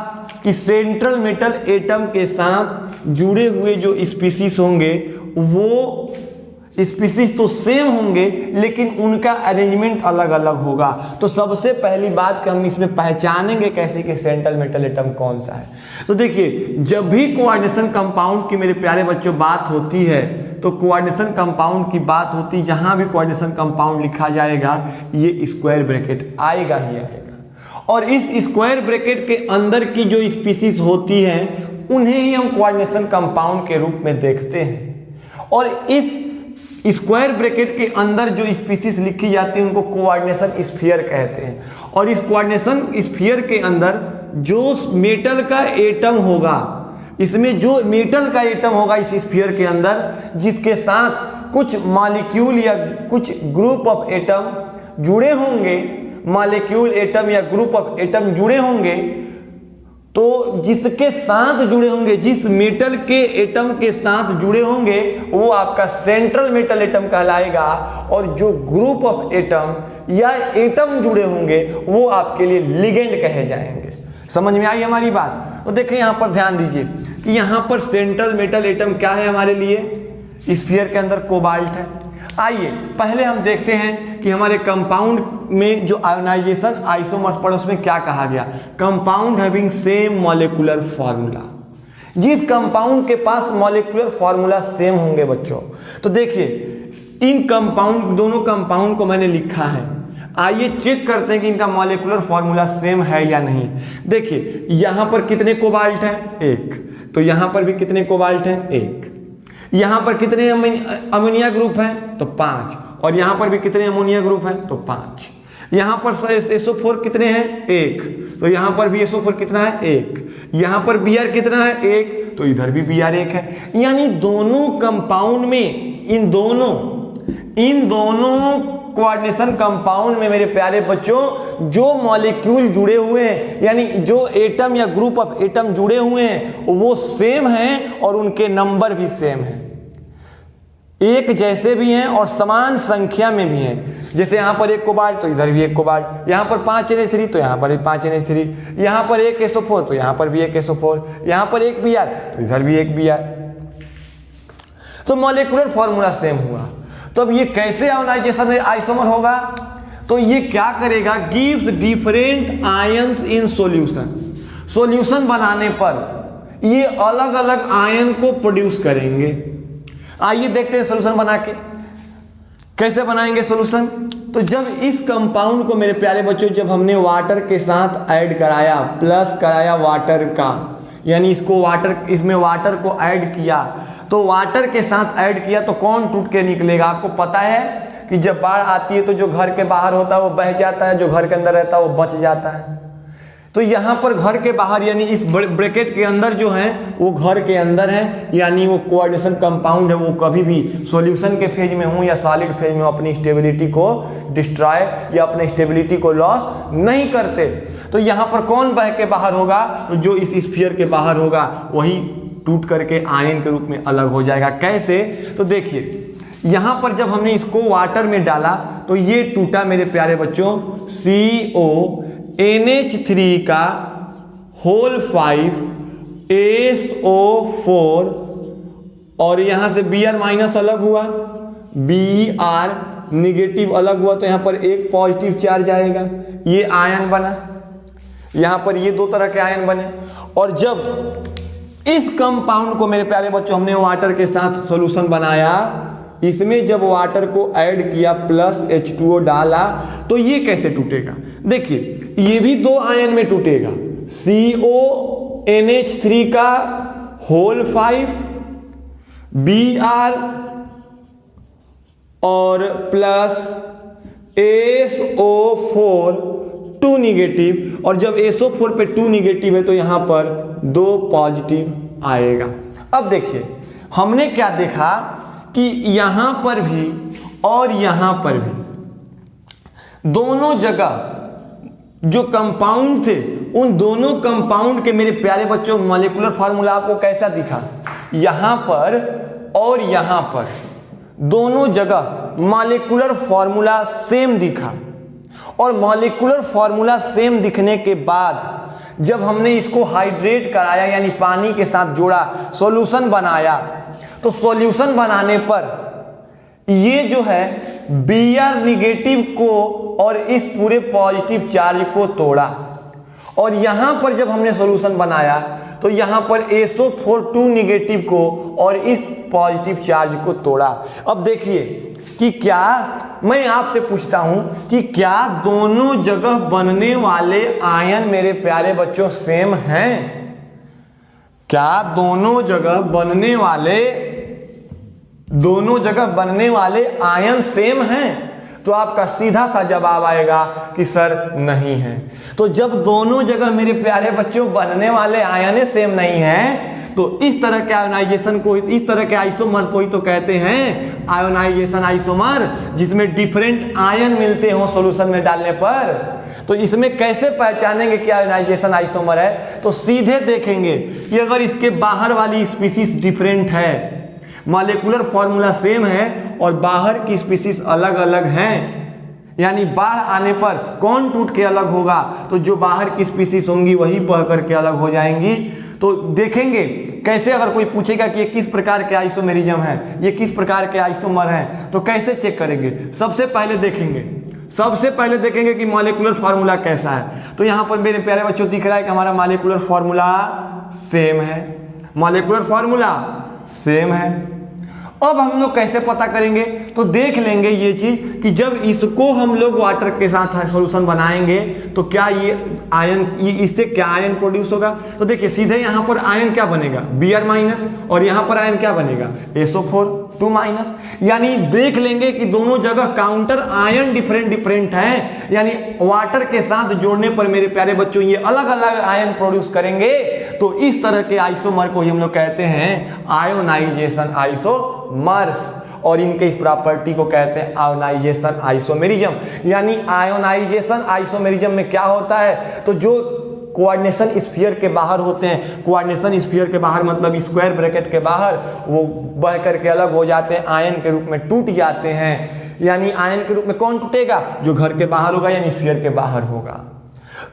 कि सेंट्रल मेटल एटम के साथ जुड़े हुए जो स्पीसीज होंगे वो स्पीसीज तो सेम होंगे लेकिन उनका अरेंजमेंट अलग अलग होगा। तो सबसे पहली बात कि हम इसमें पहचानेंगे कैसे कि सेंट्रल मेटल एटम कौन सा है। तो देखिए, जब भी कोऑर्डिनेशन कंपाउंड की मेरे प्यारे बच्चों बात होती है तो कोऑर्डिनेशन कंपाउंड की बात होती, जहां भी कोऑर्डिनेशन कंपाउंड लिखा जाएगा ये स्क्वायर ब्रैकेट आएगा ही आएगा। और इस स्क्वायर ब्रैकेट के अंदर की जो स्पीसीज होती हैं उन्हें ही हम कोऑर्डिनेशन कंपाउंड के रूप में देखते हैं। और इस स्क्वायर ब्रैकेट के अंदर जो स्पीसीज लिखी जाती है उनको कोऑर्डिनेशन स्फीयर कहते हैं। और इस कोऑर्डिनेशन स्फीयर के अंदर जो मेटल का एटम होगा, इसमें जो मेटल का एटम होगा इस स्फीयर के अंदर, जिसके साथ कुछ मॉलिक्यूल या कुछ ग्रुप ऑफ एटम जुड़े होंगे, मॉलिक्यूल एटम या ग्रुप ऑफ एटम जुड़े होंगे, तो जिसके साथ जुड़े होंगे, जिस मेटल के एटम के साथ जुड़े होंगे वो आपका सेंट्रल मेटल एटम कहलाएगा। और जो ग्रुप ऑफ एटम या एटम जुड़े होंगे वो आपके लिए लिगेंड कहे जाएंगे। समझ में आई हमारी बात? तो देखिए यहां पर ध्यान दीजिए कि यहां पर सेंट्रल मेटल एटम क्या है हमारे लिए, स्फीयर के अंदर कोबाल्ट है। आइए पहले हम देखते हैं कि हमारे कंपाउंड में जो आयोनाइजेशन आइसोमर्स पर उसमें क्या कहा गया। Compound having same molecular formula, जिस कंपाउंड के पास मॉलिक्यूलर फार्मूला सेम होंगे बच्चों। तो देखिए इन कंपाउंड, दोनों कंपाउंड को मैंने लिखा है, आइए चेक करते हैं कि इनका मॉलिक्यूलर फार्मूला सेम है या नहीं। देखिए यहां पर कितने कोबाल्ट हैं, एक। तो यहां पर भी कितने कोबाल्ट हैं, एक। यहां पर कितने अमोनिया ग्रुप हैं, तो 5। और यहां पर भी कितने अमोनिया ग्रुप हैं, तो 5। यहां पर SO4 कितने हैं, 1। तो यहां पर भी SO4 कितना है, 1। यहां पर Br कितना है, 1। तो इधर भी Br 1 है। यानी दोनों कंपाउंड में, इन दोनों कोऑर्डिनेशन कंपाउंड में मेरे प्यारे बच्चों जो मॉलिक्यूल जुड़े हुए हैं, यानी जो एटम या ग्रुप ऑफ एटम जुड़े हुए हैं वो सेम हैं और उनके नंबर भी सेम हैं, एक जैसे भी हैं और समान संख्या में भी हैं। जैसे यहाँ पर एक कोबाल्ट तो इधर भी एक कोबाल्ट, यहाँ पर 5 NH3 तो यहाँ पर भी 5 NH3, यहाँ पर एक SO4 तो यहाँ पर भी एक SO4, यहाँ पर एक Br तो इधर भी एक Br। तो मॉलिक्यूलर फॉर्मूला सेम हुआ। तो अब ये कैसे आयोनाइजेशन आइसोमर होगा, तो ये क्या करेगा, gives different ions in solution. Solution बनाने पर ये अलग अलग आयन को प्रोड्यूस करेंगे। आइए देखते हैं सॉल्यूशन बना के कैसे बनाएंगे सॉल्यूशन। तो जब इस कंपाउंड को मेरे प्यारे बच्चों, जब हमने वाटर के साथ ऐड कराया, प्लस कराया वाटर का, यानी इसको वाटर, इसमें वाटर को ऐड किया, तो वाटर के साथ ऐड किया तो कौन टूट के निकलेगा। आपको पता है कि जब बाढ़ आती है तो जो घर के बाहर होता है वो बह जाता है, जो घर के अंदर रहता है वो बच जाता है। तो यहाँ पर घर के बाहर यानी इस ब्रैकेट के अंदर जो है वो घर के अंदर है, यानी वो कोऑर्डिनेशन कंपाउंड है, वो कभी भी सॉल्यूशन के फेज में हो या सॉलिड फेज में अपनी स्टेबिलिटी को डिस्ट्रॉय या अपनी स्टेबिलिटी को लॉस नहीं करते। तो यहाँ पर कौन बह के बाहर होगा, तो जो इस स्फीयर के बाहर होगा वही टूट करके आयन के रूप में अलग हो जाएगा। कैसे, तो देखिए यहां पर जब हमने इसको वाटर में डाला तो ये टूटा मेरे प्यारे बच्चों CONH3 का होल 5 SO4 और यहां से Br माइनस अलग हुआ, Br निगेटिव अलग हुआ, तो यहां पर एक पॉजिटिव चार्ज आएगा, ये आयन बना। यहां पर ये दो तरह के आयन बने। और जब इस कंपाउंड को मेरे प्यारे बच्चों हमने वाटर के साथ सॉल्यूशन बनाया, इसमें जब वाटर को ऐड किया प्लस H2O डाला तो ये कैसे टूटेगा? देखिए ये भी 2 आयन में टूटेगा, CONH3 का होल 5 Br और प्लस SO4 2 निगेटिव, और जब SO4 पे 2 निगेटिव है तो यहां पर 2 पॉजिटिव आएगा। अब देखिए हमने क्या देखा कि यहां पर भी और यहां पर भी दोनों जगह जो कंपाउंड थे उन दोनों कंपाउंड के मेरे प्यारे बच्चों मॉलिक्यूलर फार्मूला आपको कैसा दिखा? यहां पर और यहां पर दोनों जगह मॉलिक्यूलर फार्मूला सेम दिखा, और मॉलिक्यूलर फार्मूला सेम दिखने के बाद जब हमने इसको हाइड्रेट कराया यानी पानी के साथ जोड़ा, सॉल्यूशन बनाया, तो सॉल्यूशन बनाने पर ये जो है Br निगेटिव को और इस पूरे पॉजिटिव चार्ज को तोड़ा, और यहां पर जब हमने सॉल्यूशन बनाया तो यहां पर SO4 2 निगेटिव को और इस पॉजिटिव चार्ज को तोड़ा। अब देखिए कि क्या मैं आपसे पूछता हूं कि क्या दोनों जगह बनने वाले आयन मेरे प्यारे बच्चों सेम हैं? क्या दोनों जगह बनने वाले आयन सेम हैं? तो आपका सीधा सा जवाब आएगा कि सर नहीं है। तो जब दोनों जगह मेरे प्यारे बच्चों बनने वाले आयन सेम नहीं हैं, तो इस तरह के आयोनाइजेशन को, इस तरह के आइसोमर्स को ही तो कहते हैं आयोनाइजेशन आइसोमर, जिसमें डिफरेंट आयन मिलते हो सॉल्यूशन में डालने पर। तो इसमें कैसे पहचानेंगे कि आयोनाइजेशन आइसोमर है? तो सीधे देखेंगे कि अगर इसके बाहर वाली स्पीसीज डिफरेंट है, मॉलिक्यूलर फॉर्मूला सेम है और बाहर की स्पीसीज अलग अलग हैं, यानी बाढ़ आने पर कौन टूट के अलग होगा? तो जो बाहर की स्पीसीज होंगी वही बह करके अलग हो जाएंगी। तो देखेंगे कैसे, अगर कोई पूछेगा कि ये किस प्रकार के आइसोमेरिज्म है, ये किस प्रकार के आइसोमर हैं, तो कैसे चेक करेंगे? सबसे पहले देखेंगे कि मॉलिक्यूलर फार्मूला कैसा है। तो यहां पर मेरे प्यारे बच्चों दिख रहा है कि हमारा मॉलिक्यूलर फार्मूला सेम है। अब हम लोग कैसे पता करेंगे? तो देख लेंगे ये चीज कि जब इसको हम लोग वाटर के साथ सॉल्यूशन बनाएंगे तो क्या ये आयन, इससे क्या आयन प्रोड्यूस होगा? तो देखिए सीधे यहाँ पर आयन क्या बनेगा? Br माइनस, और यहाँ पर आयन क्या बनेगा? SO4 2 minus. यानी देख लेंगे कि दोनों जगह काउंटर आयन डिफरेंट हैं, यानी वाटर के साथ जोड़ने पर मेरे प्यारे बच्चों ये अलग अलग आयन प्रोड्यूस करेंगे। तो इस तरह के आइसोमर को हम लोग कहते हैं आयोनाइजेशन आइसोमर्स, और इनके इस प्रॉपर्टी को कहते हैं आयोनाइजेशन आइसोमेरिज्म। यानी आयोनाइजेशन आइसोमेरिज्म में क्या होता है? तो जो कोऑर्डिनेशन स्फीयर के बाहर होते हैं, कोऑर्डिनेशन स्फीयर के बाहर मतलब स्क्वायर ब्रैकेट के बाहर, वो बह करके अलग हो जाते हैं, आयन के रूप में टूट जाते हैं। यानी आयन के रूप में कौन टूटेगा? जो घर के बाहर होगा यानी स्फीयर के बाहर होगा।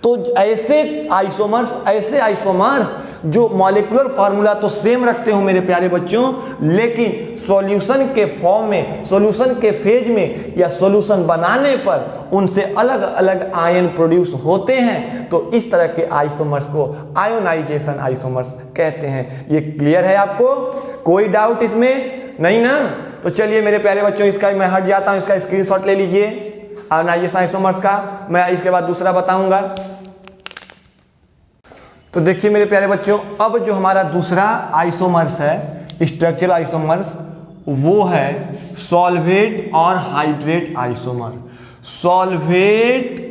तो ऐसे आइसोमर्स जो मॉलिक्यूलर फार्मूला तो सेम रखते हो मेरे प्यारे बच्चों, लेकिन सॉल्यूशन के फॉर्म में, सॉल्यूशन के फेज में या सॉल्यूशन बनाने पर उनसे अलग अलग आयन प्रोड्यूस होते हैं। तो इस तरह के आइसोमर्स को आयोनाइजेशन आइसोमर्स कहते हैं। ये क्लियर है आपको? कोई डाउट इसमें नहीं ना? तो चलिए मेरे प्यारे बच्चों, इसका मैं हट जाता हूं, इसका स्क्रीनशॉट ले लीजिए आयोनाइजेशन आइसोमर्स का। मैं इसके बाद दूसरा बताऊंगा। तो देखिए मेरे प्यारे बच्चों, अब जो हमारा दूसरा आइसोमर्स है, स्ट्रक्चरल आइसोमर्स, वो है सॉल्वेट और हाइड्रेट आइसोमर। सॉल्वेट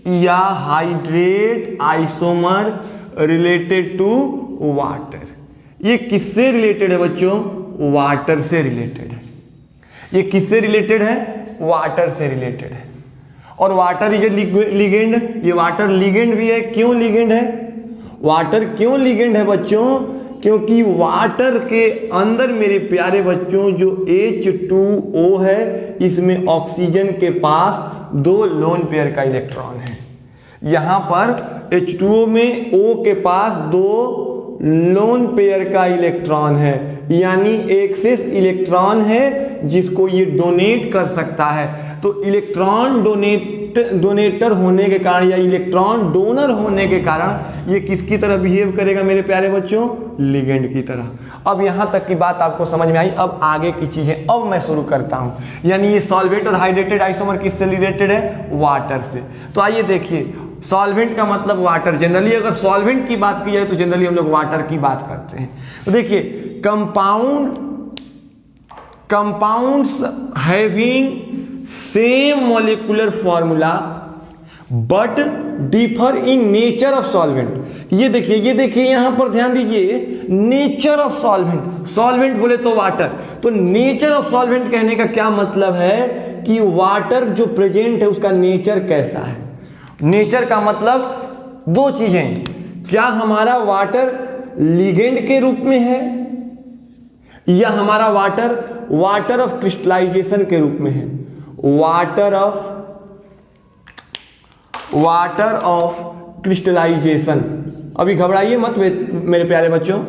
या hydrate isomer related to water. ये किससे रिलेटेड है बच्चों? वाटर से रिलेटेड है। ये किससे रिलेटेड है? वाटर से रिलेटेड है। और वाटर इज ए लिगेंड, ये वाटर लिगेंड भी है। क्यों लिगेंड है? वाटर क्यों लिगेंड है बच्चों? क्योंकि वाटर के अंदर मेरे प्यारे बच्चों जो H2O है, इसमें ऑक्सीजन के पास 2 लोन पेयर का इलेक्ट्रॉन है। यहां पर H2O में O के पास 2 लोन पेयर का इलेक्ट्रॉन है, यानी एक्सेस इलेक्ट्रॉन है जिसको ये डोनेट कर सकता है। तो इलेक्ट्रॉन डोनेट डोनेटर होने के कारण या इलेक्ट्रॉन डोनर होने के कारण ये किसकी तरह बिहेव करेगा मेरे प्यारे बच्चों? लिगेंड की तरह। अब यहाँ तक की बात आपको समझ में आई। अब आगे की चीजें अब मैं शुरू करता हूँ। यानी ये सॉल्वेंट और हाइड्रेटेड आइसोमर किससे रिलेटेड है? वाटर से। तो आइए देखिए, सॉल्वेंट का मतलब वाटर। जनरली अगर सॉल्वेंट की बात की जाए तो जनरली हम लोग वाटर की बात करते हैं। तो देखिए, compounds having same molecular formula but differ in nature of solvent. ये देखिए यहां पर ध्यान दीजिए, नेचर ऑफ सॉल्वेंट। सॉल्वेंट बोले तो वाटर, तो नेचर ऑफ सॉल्वेंट कहने का क्या मतलब है कि वाटर जो प्रेजेंट है उसका नेचर कैसा है। नेचर का मतलब दो चीजें, क्या हमारा वाटर लिगेंड के रूप में है या हमारा वाटर ऑफ क्रिस्टलाइजेशन के रूप में है। Water of crystallisation. अभी घबराइए मत मेरे प्यारे बच्चों।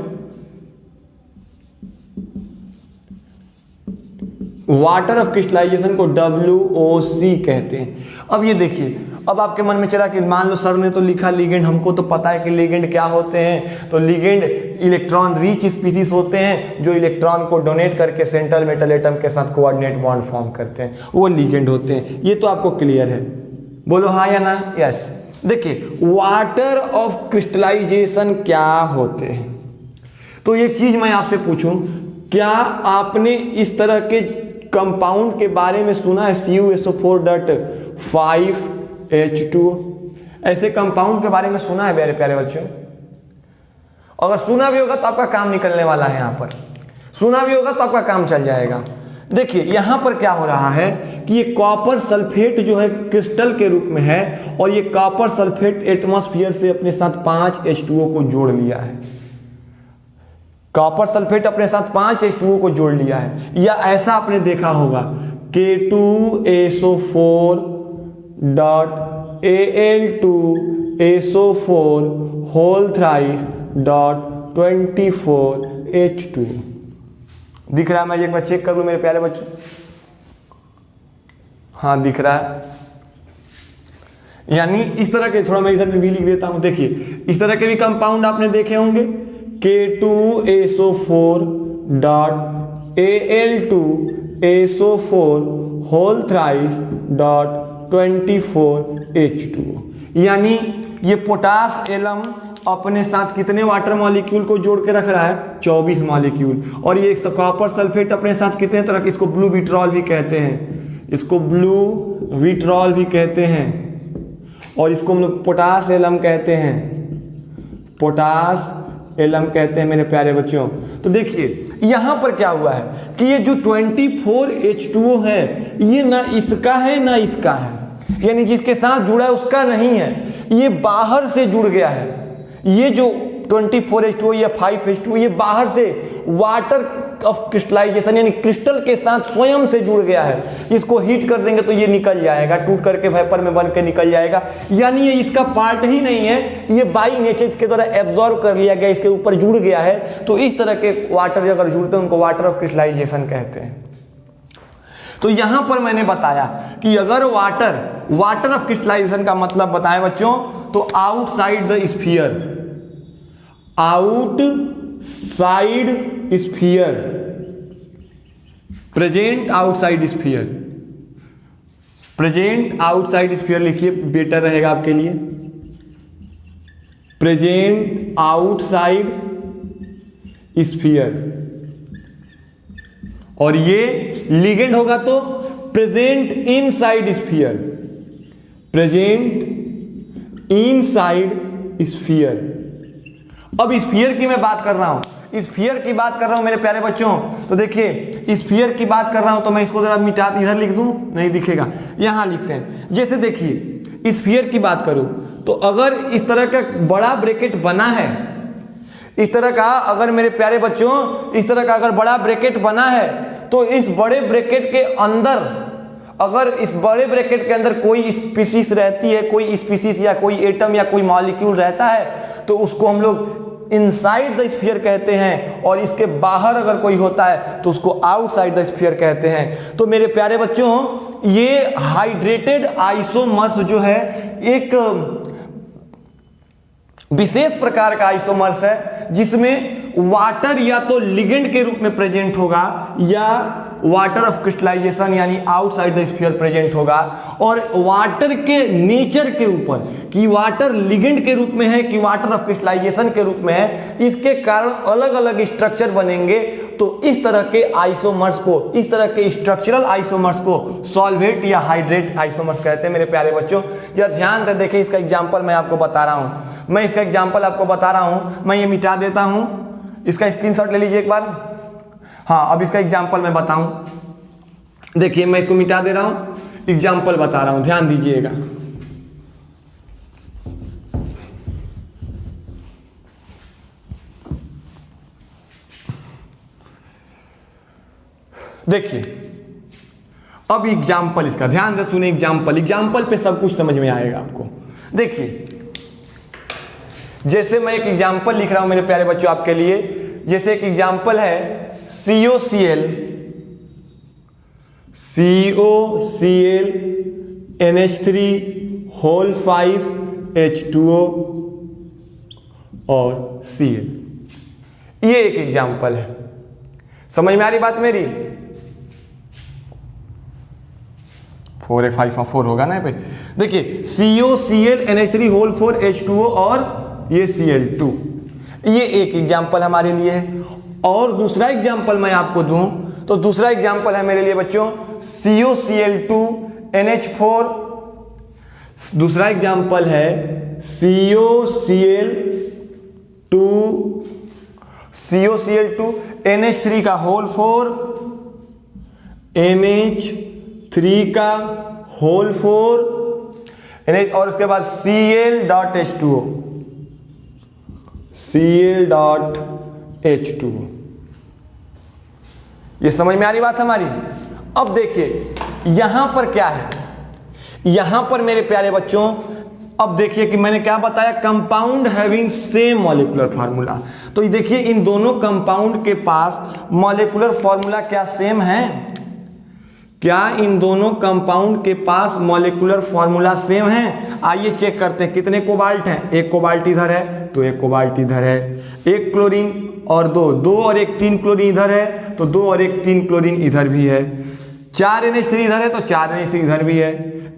वाटर ऑफ क्रिस्टलाइजेशन को WOC कहते हैं। अब ये देखिए, अब आपके मन में चला कि मान लो सर ने तो लिखा लिगेंड, हमको तो पता है कि लिगेंड क्या होते हैं। तो लिगेंड इलेक्ट्रॉन रिच स्पीसीज होते हैं जो इलेक्ट्रॉन को डोनेट करके सेंट्रल मेटल एटम के साथ कोऑर्डिनेट बॉन्ड फॉर्म करते हैं, वो लिगेंड होते हैं। ये तो आपको क्लियर है, बोलो हाँ या ना? यस। देखिए, वाटर ऑफ क्रिस्टलाइजेशन क्या होते हैं। तो एक चीज मैं आपसे पूछूं, क्या आपने इस तरह के कंपाउंड के बारे में सुना है? CuSO4.5H2O, ऐसे कंपाउंड के बारे में सुना है मेरे प्यारे बच्चों? अगर सुना भी होगा तो आपका काम निकलने वाला है। यहाँ पर सुना भी होगा तो आपका काम चल जाएगा। देखिए यहां पर क्या हो रहा है कि ये कॉपर सल्फेट जो है क्रिस्टल के रूप में है, और ये कॉपर सल्फेट एटमॉस्फेयर से अपने साथ 5H2O को जोड़ लिया है। कॉपर सल्फेट अपने साथ 5H2O को जोड़ लिया है। या ऐसा आपने देखा होगा K2SO4.Al2SO4 whole thrice dot 24H2। दिख रहा है? मैं एक बार चेक कर लूं मेरे प्यारे बच्चों। हाँ दिख रहा है। यानी इस तरह के, थोड़ा मैं इधर भी लिख देता हूं। देखिए इस तरह के भी कंपाउंड आपने देखे होंगे, K2SO4.Al2SO4 whole thrice dot 24H2। यानी ये पोटास एलम अपने साथ कितने वाटर मॉलिक्यूल को जोड़ के रख रहा है? 24 मॉलिक्यूल। और ये कॉपर सल्फेट अपने साथ कितने तरह के, इसको ब्लू विट्रॉल भी कहते हैं, इसको ब्लू विट्रॉल भी कहते हैं, और इसको हम लोग पोटास एलम कहते हैं, पोटास एलम कहते हैं मेरे प्यारे बच्चों। तो देखिए यहां पर क्या हुआ है कि ये जो 24H2O है ये ना इसका है ना इसका है, यानी जिसके साथ जुड़ा है उसका नहीं है, ये बाहर से जुड़ गया है। ये जो 24H2O या 5H2O ये बाहर से वाटर ऑफ क्रिस्टलाइजेशन यानी क्रिस्टल के साथ स्वयं से जुड़ गया है। इसको हीट कर देंगे तो ये निकल जाएगा, टूट करके वेपर में बन के निकल जाएगा। यानी ये इसका पार्ट ही नहीं है, ये बाई नेचर इसके द्वारा एब्जॉर्ब कर लिया गया, इसके ऊपर जुड़ गया है। तो इस तरह के वाटर अगर जुड़ते हैं उनको वाटर ऑफ क्रिस्टलाइजेशन कहते हैं। तो यहां पर मैंने बताया कि अगर वाटर ऑफ क्रिस्टलाइजेशन का मतलब बताया बच्चों, तो outside the sphere, outside sphere, present outside sphere, present outside sphere लिखिए, बेटर रहेगा आपके लिए। प्रेजेंट आउटसाइड स्फीयर, और ये लिगेंड होगा तो present inside sphere, present inside sphere. अब स्फीयर की मैं बात कर रहा हूं, स्फीयर की बात कर रहा हूं मेरे प्यारे बच्चों। तो देखिए स्फीयर की बात कर रहा हूं तो मैं इसको जरा मिटा, इधर लिख दूं, नहीं दिखेगा, यहां लिखते हैं। जैसे देखिए स्फीयर की बात करूं तो अगर इस तरह का बड़ा ब्रैकेट बना है, इस तरह का अगर मेरे प्यारे बच्चों इस तरह का अगर बड़ा ब्रैकेट बना है, तो इस बड़े ब्रैकेट के अंदर, अगर इस बड़े ब्रैकेट के अंदर कोई स्पीसीज रहती है, कोई स्पीसीज या कोई एटम या कोई मॉलिक्यूल रहता है, तो उसको हम लोग इनसाइड द स्फीयर कहते हैं, और इसके बाहर अगर कोई होता है तो उसको आउटसाइड द स्फीयर कहते हैं। तो मेरे प्यारे बच्चों, ये हाइड्रेटेड आइसोमर्स जो है एक विशेष प्रकार का आइसोमर्स है, जिसमें वाटर या तो लिगेंड के रूप में प्रेजेंट होगा या वाटर ऑफ क्रिस्टलाइजेशन यानी आउटसाइड द स्फीयर प्रेजेंट होगा। और वाटर के नेचर के ऊपर कि वाटर लिगेंड के रूप में है कि वाटर ऑफ क्रिस्टलाइजेशन के रूप में है, इसके कारण अलग अलग स्ट्रक्चर बनेंगे। तो इस तरह के आइसोमर्स को, इस तरह के स्ट्रक्चरल आइसोमर्स को सॉल्वेट या हाइड्रेट आइसोमर्स कहते हैं। मेरे प्यारे बच्चों, जरा ध्यान से देखिए, इसका एग्जाम्पल मैं आपको बता रहा हूँ। मैं इसका एग्जाम्पल आपको बता रहा हूँ। मैं ये मिटा देता हूँ, इसका स्क्रीनशॉट ले लीजिए एक बार। हाँ, अब इसका एग्जाम्पल मैं बताऊं। देखिए, मैं इसको मिटा दे रहा हूं, एग्जाम्पल बता रहा हूं, ध्यान दीजिएगा। देखिए, अब एग्जाम्पल इसका ध्यान से सुने। एग्जाम्पल पे सब कुछ समझ में आएगा आपको। देखिए, जैसे मैं एक एग्जाम्पल लिख रहा हूं मेरे प्यारे बच्चों आपके लिए। जैसे एक एग्जाम्पल है COCl NH3 होल 5 H2O और Cl। ये एक एग्जाम्पल है। समझ में आ रही बात मेरी? 4 एक 5 4 होगा ना पे। देखिए, COCl NH3 होल 4 H2O और ये Cl2, ये एक एग्जाम्पल हमारे लिए है। और दूसरा एग्जाम्पल मैं आपको दूं तो दूसरा एग्जाम्पल है मेरे लिए बच्चों COCl2 NH4। दूसरा एग्जाम्पल है COCl2 NH3 का होल 4 NH3 का होल 4 NH, और उसके बाद Cl.H2O Cl.H2O। ये समझ में आ रही बात हमारी? अब देखिए यहां पर क्या है। यहां पर मेरे प्यारे बच्चों, अब देखिए कि मैंने क्या बताया, compound having same molecular formula. तो ये देखिए, इन दोनों कंपाउंड के पास मॉलिक्यूलर फार्मूला क्या सेम है? क्या इन दोनों कंपाउंड के पास मॉलिक्यूलर फार्मूला सेम है? आइए चेक करते हैं। कितने कोबाल्ट हैं? एक कोबाल्ट इधर है तो एक कोबाल्ट इधर है। एक क्लोरीन और दो और एक 3 क्लोरीन इधर है तो 2 और एक 3 क्लोरीन इधर भी है। 4 NH3 इधर है तो 4 NH3 इधर भी है।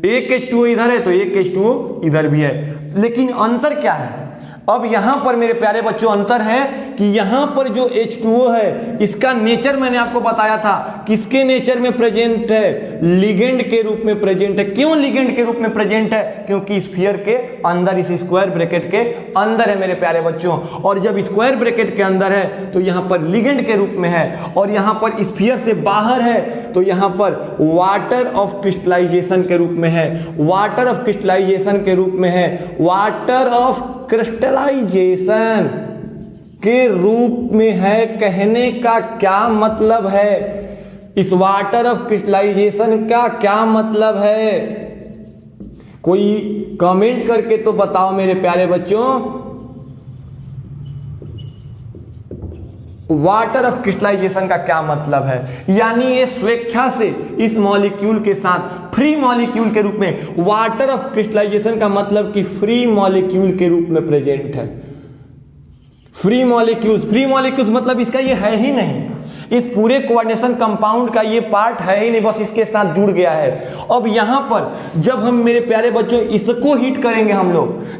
एक H2O इधर है तो एक H2O इधर भी है। लेकिन अंतर क्या है? अब यहां पर मेरे प्यारे बच्चों अंतर है कि यहां पर जो H2O है, इसका नेचर मैंने आपको बताया था किसके नेचर में प्रेजेंट है? लिगेंड के रूप में प्रेजेंट है। क्यों लिगेंड के रूप में प्रेजेंट है? क्योंकि स्फीयर के अंदर, इस स्क्वायर ब्रैकेट के अंदर है मेरे प्यारे बच्चों। और जब स्क्वायर ब्रैकेट के अंदर है तो यहां पर लिगेंड के रूप में है, और यहां पर स्फीयर से बाहर है तो यहां पर वाटर ऑफ क्रिस्टलाइजेशन के रूप में है। वाटर ऑफ क्रिस्टलाइजेशन के रूप में है। वाटर ऑफ क्रिस्टलाइजेशन के रूप में है। कहने का क्या मतलब है? इस वाटर ऑफ क्रिस्टलाइजेशन का क्या मतलब है? कोई कमेंट करके तो बताओ मेरे प्यारे बच्चों। वाटर ऑफ क्रिस्टलाइजेशन का क्या मतलब है? यानी ये स्वेच्छा से इस मॉलिक्यूल के साथ फ्री मॉलिक्यूल के रूप में, वाटर ऑफ क्रिस्टलाइजेशन का मतलब कि फ्री मॉलिक्यूल के रूप में प्रेजेंट है। फ्री मॉलिक्यूल्स मतलब इसका ये है ही नहीं, इस पूरे कोऑर्डिनेशन कंपाउंड का ये पार्ट है ही नहीं, बस इसके साथ जुड़ गया है। अब यहां पर जब हम मेरे प्यारे बच्चों इसको हिट करेंगे,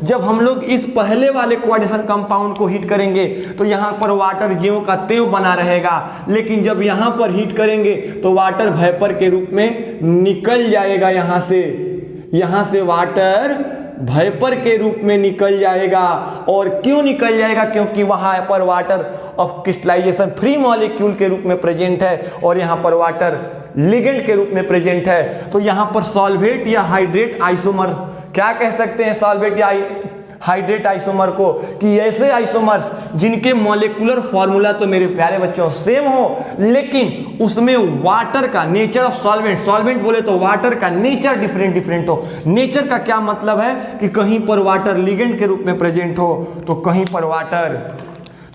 जब हम लोग इस पहले वाले कोऑर्डिनेशन कंपाउंड को हिट करेंगे तो यहां पर वाटर ज्यों का त्यों बना रहेगा। लेकिन जब यहां पर हिट करेंगे तो वाटर वेपर के रूप में निकल जाएगा। यहां से वाटर वेपर के रूप में निकल जाएगा। और क्यों निकल जाएगा? क्योंकि वहां पर water of crystallisation free molecule के रूप में प्रेजेंट है और यहां पर वाटर लिगेंड के रूप में प्रेजेंट है। तो यहां पर सॉल्वेट या हाइड्रेट आइसोमर, क्या कह सकते हैं सॉल्वेट या हाइड्रेट आइसोमर को, कि ऐसे आइसोमर्स जिनके मॉलिक्यूलर फॉर्मूला तो मेरे प्यारे बच्चों सेम हो, लेकिन उसमें वाटर का नेचर ऑफ सॉल्वेंट बोले तो वाटर का नेचर डिफरेंट हो। नेचर का क्या मतलब है कि कहीं पर वाटर लिगेंड के रूप में प्रेजेंट हो तो कहीं पर वाटर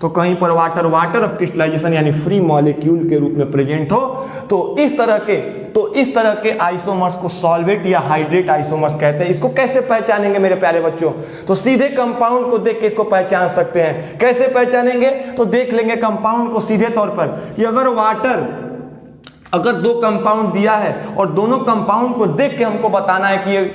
तो कहीं पर वाटर वाटर ऑफ क्रिस्टलाइजेशन यानी फ्री मॉलिक्यूल के रूप में प्रेजेंट हो, तो इस तरह के आइसोमर्स को सॉल्वेट या हाइड्रेट आइसोमर्स कहते हैं। इसको कैसे पहचानेंगे मेरे प्यारे बच्चों? तो सीधे कंपाउंड को देख के इसको पहचान सकते हैं। कैसे पहचानेंगे? तो देख लेंगे कंपाउंड को सीधे तौर पर कि अगर दो कंपाउंड दिया है और दोनों कंपाउंड को देख के हमको बताना है कि ये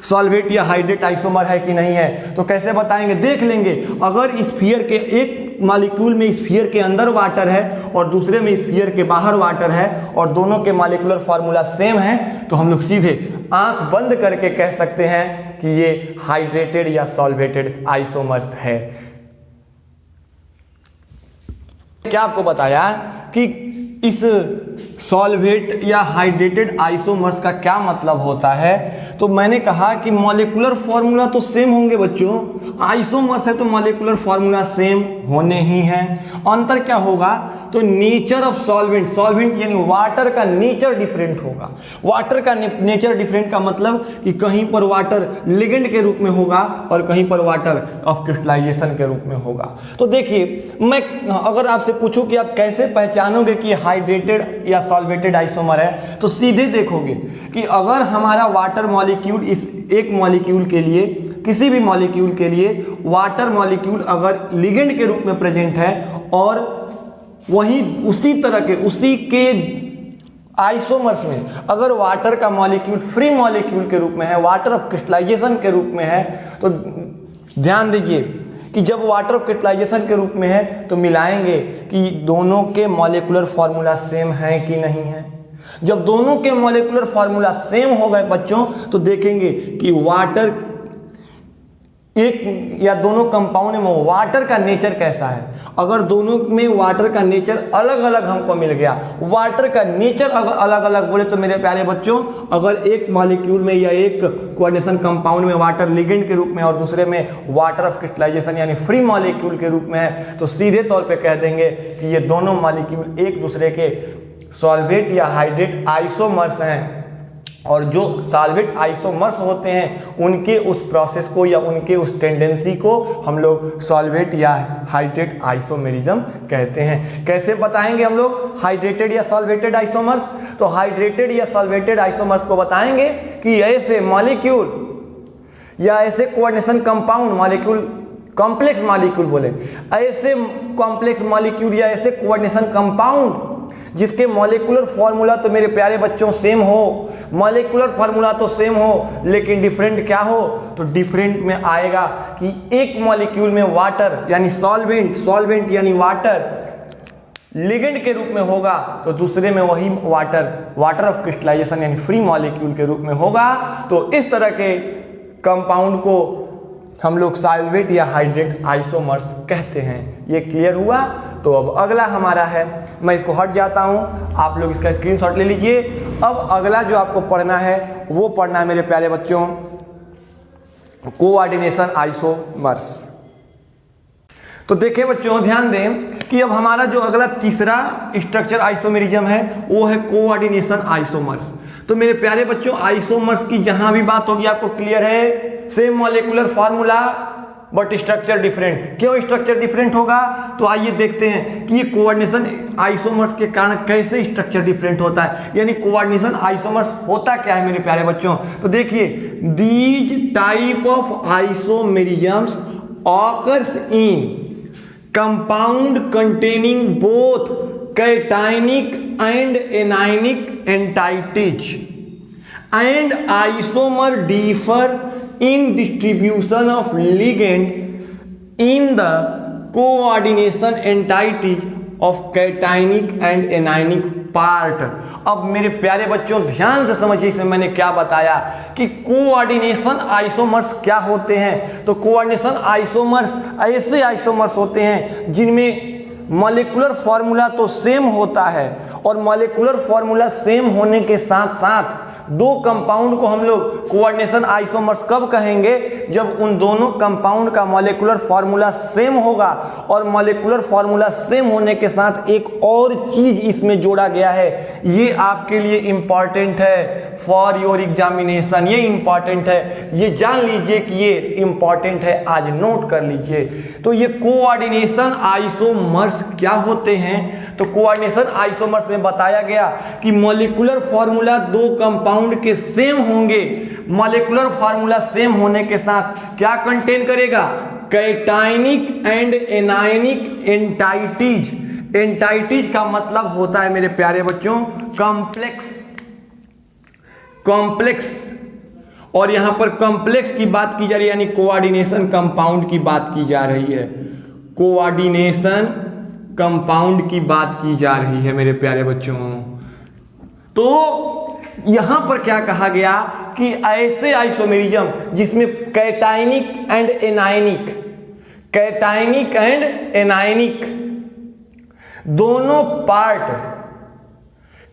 सॉल्वेट या हाइड्रेट आइसोमर है कि नहीं है, तो कैसे बताएंगे? देख लेंगे। अगर स्फीयर के एक मॉलिक्यूल में स्फीयर के अंदर वाटर है और दूसरे में स्फीयर के बाहर वाटर है और दोनों के मॉलिक्यूलर फार्मूला सेम है, तो हम लोग सीधे आंख बंद करके कह सकते हैं कि ये हाइड्रेटेड या सॉल्वेटेड आइसोमर्स है। क्या आपको बताया कि इस सॉल्वेट या हाइड्रेटेड आइसोमर्स का क्या मतलब होता है? तो मैंने कहा कि मॉलिक्यूलर फार्मूला तो सेम होंगे बच्चों, आइसोमर्स है तो मॉलिक्यूलर फार्मूला सेम होने ही है। अंतर क्या होगा? तो नेचर ऑफ सॉल्वेंट यानी वाटर का नेचर डिफरेंट होगा। वाटर का नेचर डिफरेंट का मतलब कि कहीं पर वाटर लिगेंड के रूप में होगा और कहीं पर वाटर ऑफ क्रिस्टलाइजेशन के रूप में होगा। तो देखिए, मैं अगर आपसे पूछूं कि आप कैसे पहचानोगे कि हाइड्रेटेड या सॉल्वेटेड आइसोमर है, तो सीधे देखोगे कि अगर हमारा वाटर मॉलिक्यूल इस एक मॉलिक्यूल के लिए, किसी भी मॉलिक्यूल के लिए वाटर मॉलिक्यूल अगर लिगेंड के रूप में प्रेजेंट है और वहीं उसी के आइसोमर्स में अगर वाटर का मॉलिक्यूल फ्री मॉलिक्यूल के रूप में है, वाटर ऑफ क्रिस्टलाइजेशन के रूप में है, तो ध्यान दीजिए कि जब वाटर ऑफ क्रिस्टलाइजेशन के रूप में है तो मिलाएंगे कि दोनों के मॉलिक्यूलर फार्मूला सेम है कि नहीं है। जब दोनों के मॉलिक्यूलर फार्मूला सेम हो गए बच्चों, तो देखेंगे कि वाटर एक या दोनों कंपाउंड में वाटर का नेचर कैसा है। अगर दोनों में वाटर का नेचर अलग अलग हमको मिल गया, वाटर का नेचर अगर अलग अलग बोले तो मेरे प्यारे बच्चों, अगर एक मॉलिक्यूल में या एक कोऑर्डिनेशन कंपाउंड में वाटर लिगेंड के रूप में और दूसरे में वाटर ऑफ क्रिस्टलाइजेशन यानी फ्री मॉलिक्यूल के रूप में है, तो सीधे तौर पे कह देंगे कि ये दोनों मॉलिक्यूल एक दूसरे के सॉल्वेट या हाइड्रेट आइसोमर्स हैं। और जो सॉल्वेट आइसोमर्स होते हैं उनके उस प्रोसेस को या उनके उस टेंडेंसी को हम लोग सॉल्वेट या हाइड्रेट आइसोमेरिज्म कहते हैं। कैसे बताएंगे हम लोग हाइड्रेटेड या सॉल्वेटेड आइसोमर्स? तो हाइड्रेटेड या सॉल्वेटेड आइसोमर्स को बताएंगे कि ऐसे मॉलिक्यूल या ऐसे coordination compound molecule, complex molecule बोले, ऐसे कॉम्प्लेक्स मॉलिक्यूल या ऐसे कोऑर्डिनेशन कंपाउंड जिसके मॉलिक्यूलर फार्मूला तो मेरे प्यारे बच्चों सेम हो, मॉलिक्यूलर फार्मूला तो सेम हो, लेकिन डिफरेंट क्या हो? तो डिफरेंट में आएगा कि एक मॉलिक्यूल में वाटर यानी सॉल्वेंट यानी वाटर लिगेंड के रूप में होगा, तो दूसरे में वही वाटर ऑफ क्रिस्टलाइजेशन यानी फ्री मॉलिक्यूल के रूप में होगा। तो इस तरह के कंपाउंड को हम लोग सॉल्वेट या हाइड्रेट आइसोमर्स कहते हैं। ये क्लियर हुआ? तो अब अगला हमारा है, मैं इसको हट जाता हूं, आप लोग इसका स्क्रीनशॉट ले लीजिए। अब अगला जो आपको पढ़ना है वो पढ़ना है मेरे प्यारे बच्चों कोऑर्डिनेशन आइसोमर्स। तो देखिए बच्चों, ध्यान दें कि अब हमारा जो अगला तीसरा स्ट्रक्चर आइसोमेरिज्म है वो है कोऑर्डिनेशन आइसोमर्स। तो मेरे प्यारे बच्चों, आइसोमर्स की जहां भी बात होगी आपको क्लियर है, same molecular formula but structure different. क्यों स्ट्रक्चर डिफरेंट होगा? तो आइए देखते हैं कि ये कोऑर्डिनेशन आइसोमर्स के कारण कैसे स्ट्रक्चर डिफरेंट होता है, यानी कोऑर्डिनेशन आइसोमर्स होता क्या है मेरे प्यारे बच्चों। तो देखिए, these type of isomerisms occurs in compound containing both cationic and anionic entities and isomer differ in distribution of ligand in the coordination entities of cationic and anionic part। अब मेरे प्यारे बच्चों ध्यान से समझिए, इसमें मैंने क्या बताया कि कोऑर्डिनेशन आइसोमर्स क्या होते हैं। तो कोऑर्डिनेशन आइसोमर्स ऐसे आइसोमर्स होते हैं जिनमें मॉलिक्यूलर फार्मूला तो सेम होता है और मॉलिक्यूलर फार्मूला सेम होने के साथ साथ दो कंपाउंड को हम लोग कोऑर्डिनेशन आइसोमर्स कब कहेंगे, जब उन दोनों कंपाउंड का मॉलिक्यूलर फॉर्मूला सेम होगा और मॉलिक्यूलर फॉर्मूला सेम होने के साथ एक और चीज इसमें जोड़ा गया है। ये आपके लिए इंपॉर्टेंट है फॉर योर एग्जामिनेशन, ये इंपॉर्टेंट है, ये जान लीजिए कि ये इंपॉर्टेंट है, आज नोट कर लीजिए। तो ये कोऑर्डिनेशन आइसोमर्स क्या होते हैं, तो कोऑर्डिनेशन आइसोमर्स में बताया गया कि मॉलिक्यूलर फॉर्मूला दो कंपाउंड के सेम होंगे, मॉलिक्यूलर फॉर्मूला सेम होने के साथ क्या कंटेन करेगा, cationic and anionic entities. Entities का मतलब होता है मेरे प्यारे बच्चों कॉम्प्लेक्स, कॉम्प्लेक्स, और यहां पर कॉम्प्लेक्स की बात की जा रही है, यानी कोऑर्डिनेशन कंपाउंड की बात की जा रही है, कोऑर्डिनेशन कंपाउंड की बात की जा रही है मेरे प्यारे बच्चों। तो यहां पर क्या कहा गया कि ऐसे आइसोमेरिज्म जिसमें cationic and anionic, cationic and anionic दोनों पार्ट,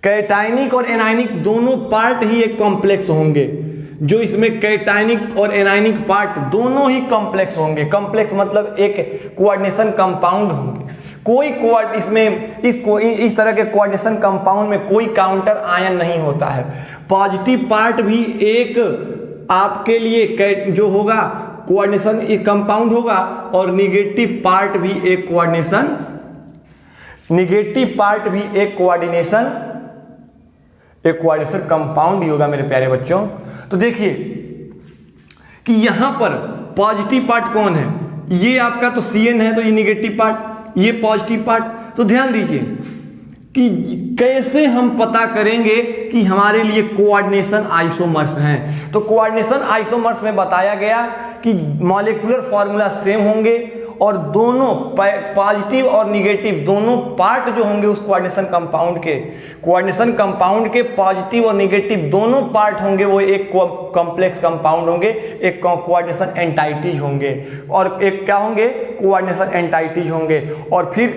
कैटायनिक और एनायनिक दोनों पार्ट ही एक कॉम्प्लेक्स होंगे, जो इसमें कैटायनिक और एनायनिक पार्ट दोनों ही कॉम्प्लेक्स होंगे। कॉम्प्लेक्स मतलब एक कोऑर्डिनेशन कंपाउंड होंगे, कोई इसमें इस तरह के कोऑर्डिनेशन कंपाउंड में कोई काउंटर आयन नहीं होता है। पॉजिटिव पार्ट भी एक आपके लिए जो होगा कोऑर्डिनेशन कंपाउंड होगा, और निगेटिव पार्ट भी एक कोऑर्डिनेशन, निगेटिव पार्ट भी एक कोऑर्डिनेशन कंपाउंड ही होगा मेरे प्यारे बच्चों। तो देखिए कि यहां पर पॉजिटिव पार्ट कौन है, ये आपका तो CN है, तो ये निगेटिव पार्ट, ये पॉजिटिव पार्ट। तो ध्यान दीजिए कि कैसे हम पता करेंगे कि हमारे लिए कोऑर्डिनेशन आइसोमर्स हैं। तो कोऑर्डिनेशन आइसोमर्स में बताया गया कि मॉलिक्यूलर फॉर्मूला सेम होंगे और दोनों पॉजिटिव और निगेटिव दोनों पार्ट जो होंगे उस कोऑर्डिनेशन कंपाउंड के पॉजिटिव और निगेटिव दोनों पार्ट होंगे वो एक कॉम्प्लेक्स कंपाउंड होंगे, एक कोऑर्डिनेशन एंटाइटीज होंगे, और एक क्या होंगे, कोऑर्डिनेशन एंटाइटीज होंगे। और फिर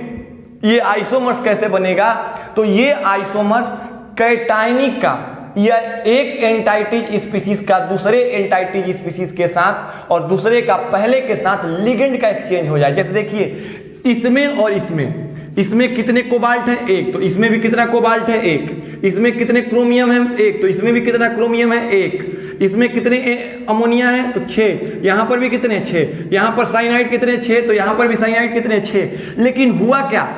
ये आइसोमर्स कैसे बनेगा, तो ये आइसोमर्स कैटायनिक का या एक एंटाइटीज स्पीसीज का दूसरे एंटाइटीज स्पीसीज के साथ और दूसरे का पहले के साथ लिगेंड का एक्सचेंज हो जाए। जैसे देखिए इसमें और इसमें कितने कोबाल्ट है, एक, तो इसमें भी कितना कोबाल्ट है, एक, इसमें कितने क्रोमियम है, एक, तो इसमें भी कितना क्रोमियम है, एक, इसमें कितने अमोनिया है, तो 6, यहां पर भी कितने 6, यहां पर साइनाइड कितने 6, तो यहां पर भी साइनाइड कितने 6। लेकिन हुआ क्या,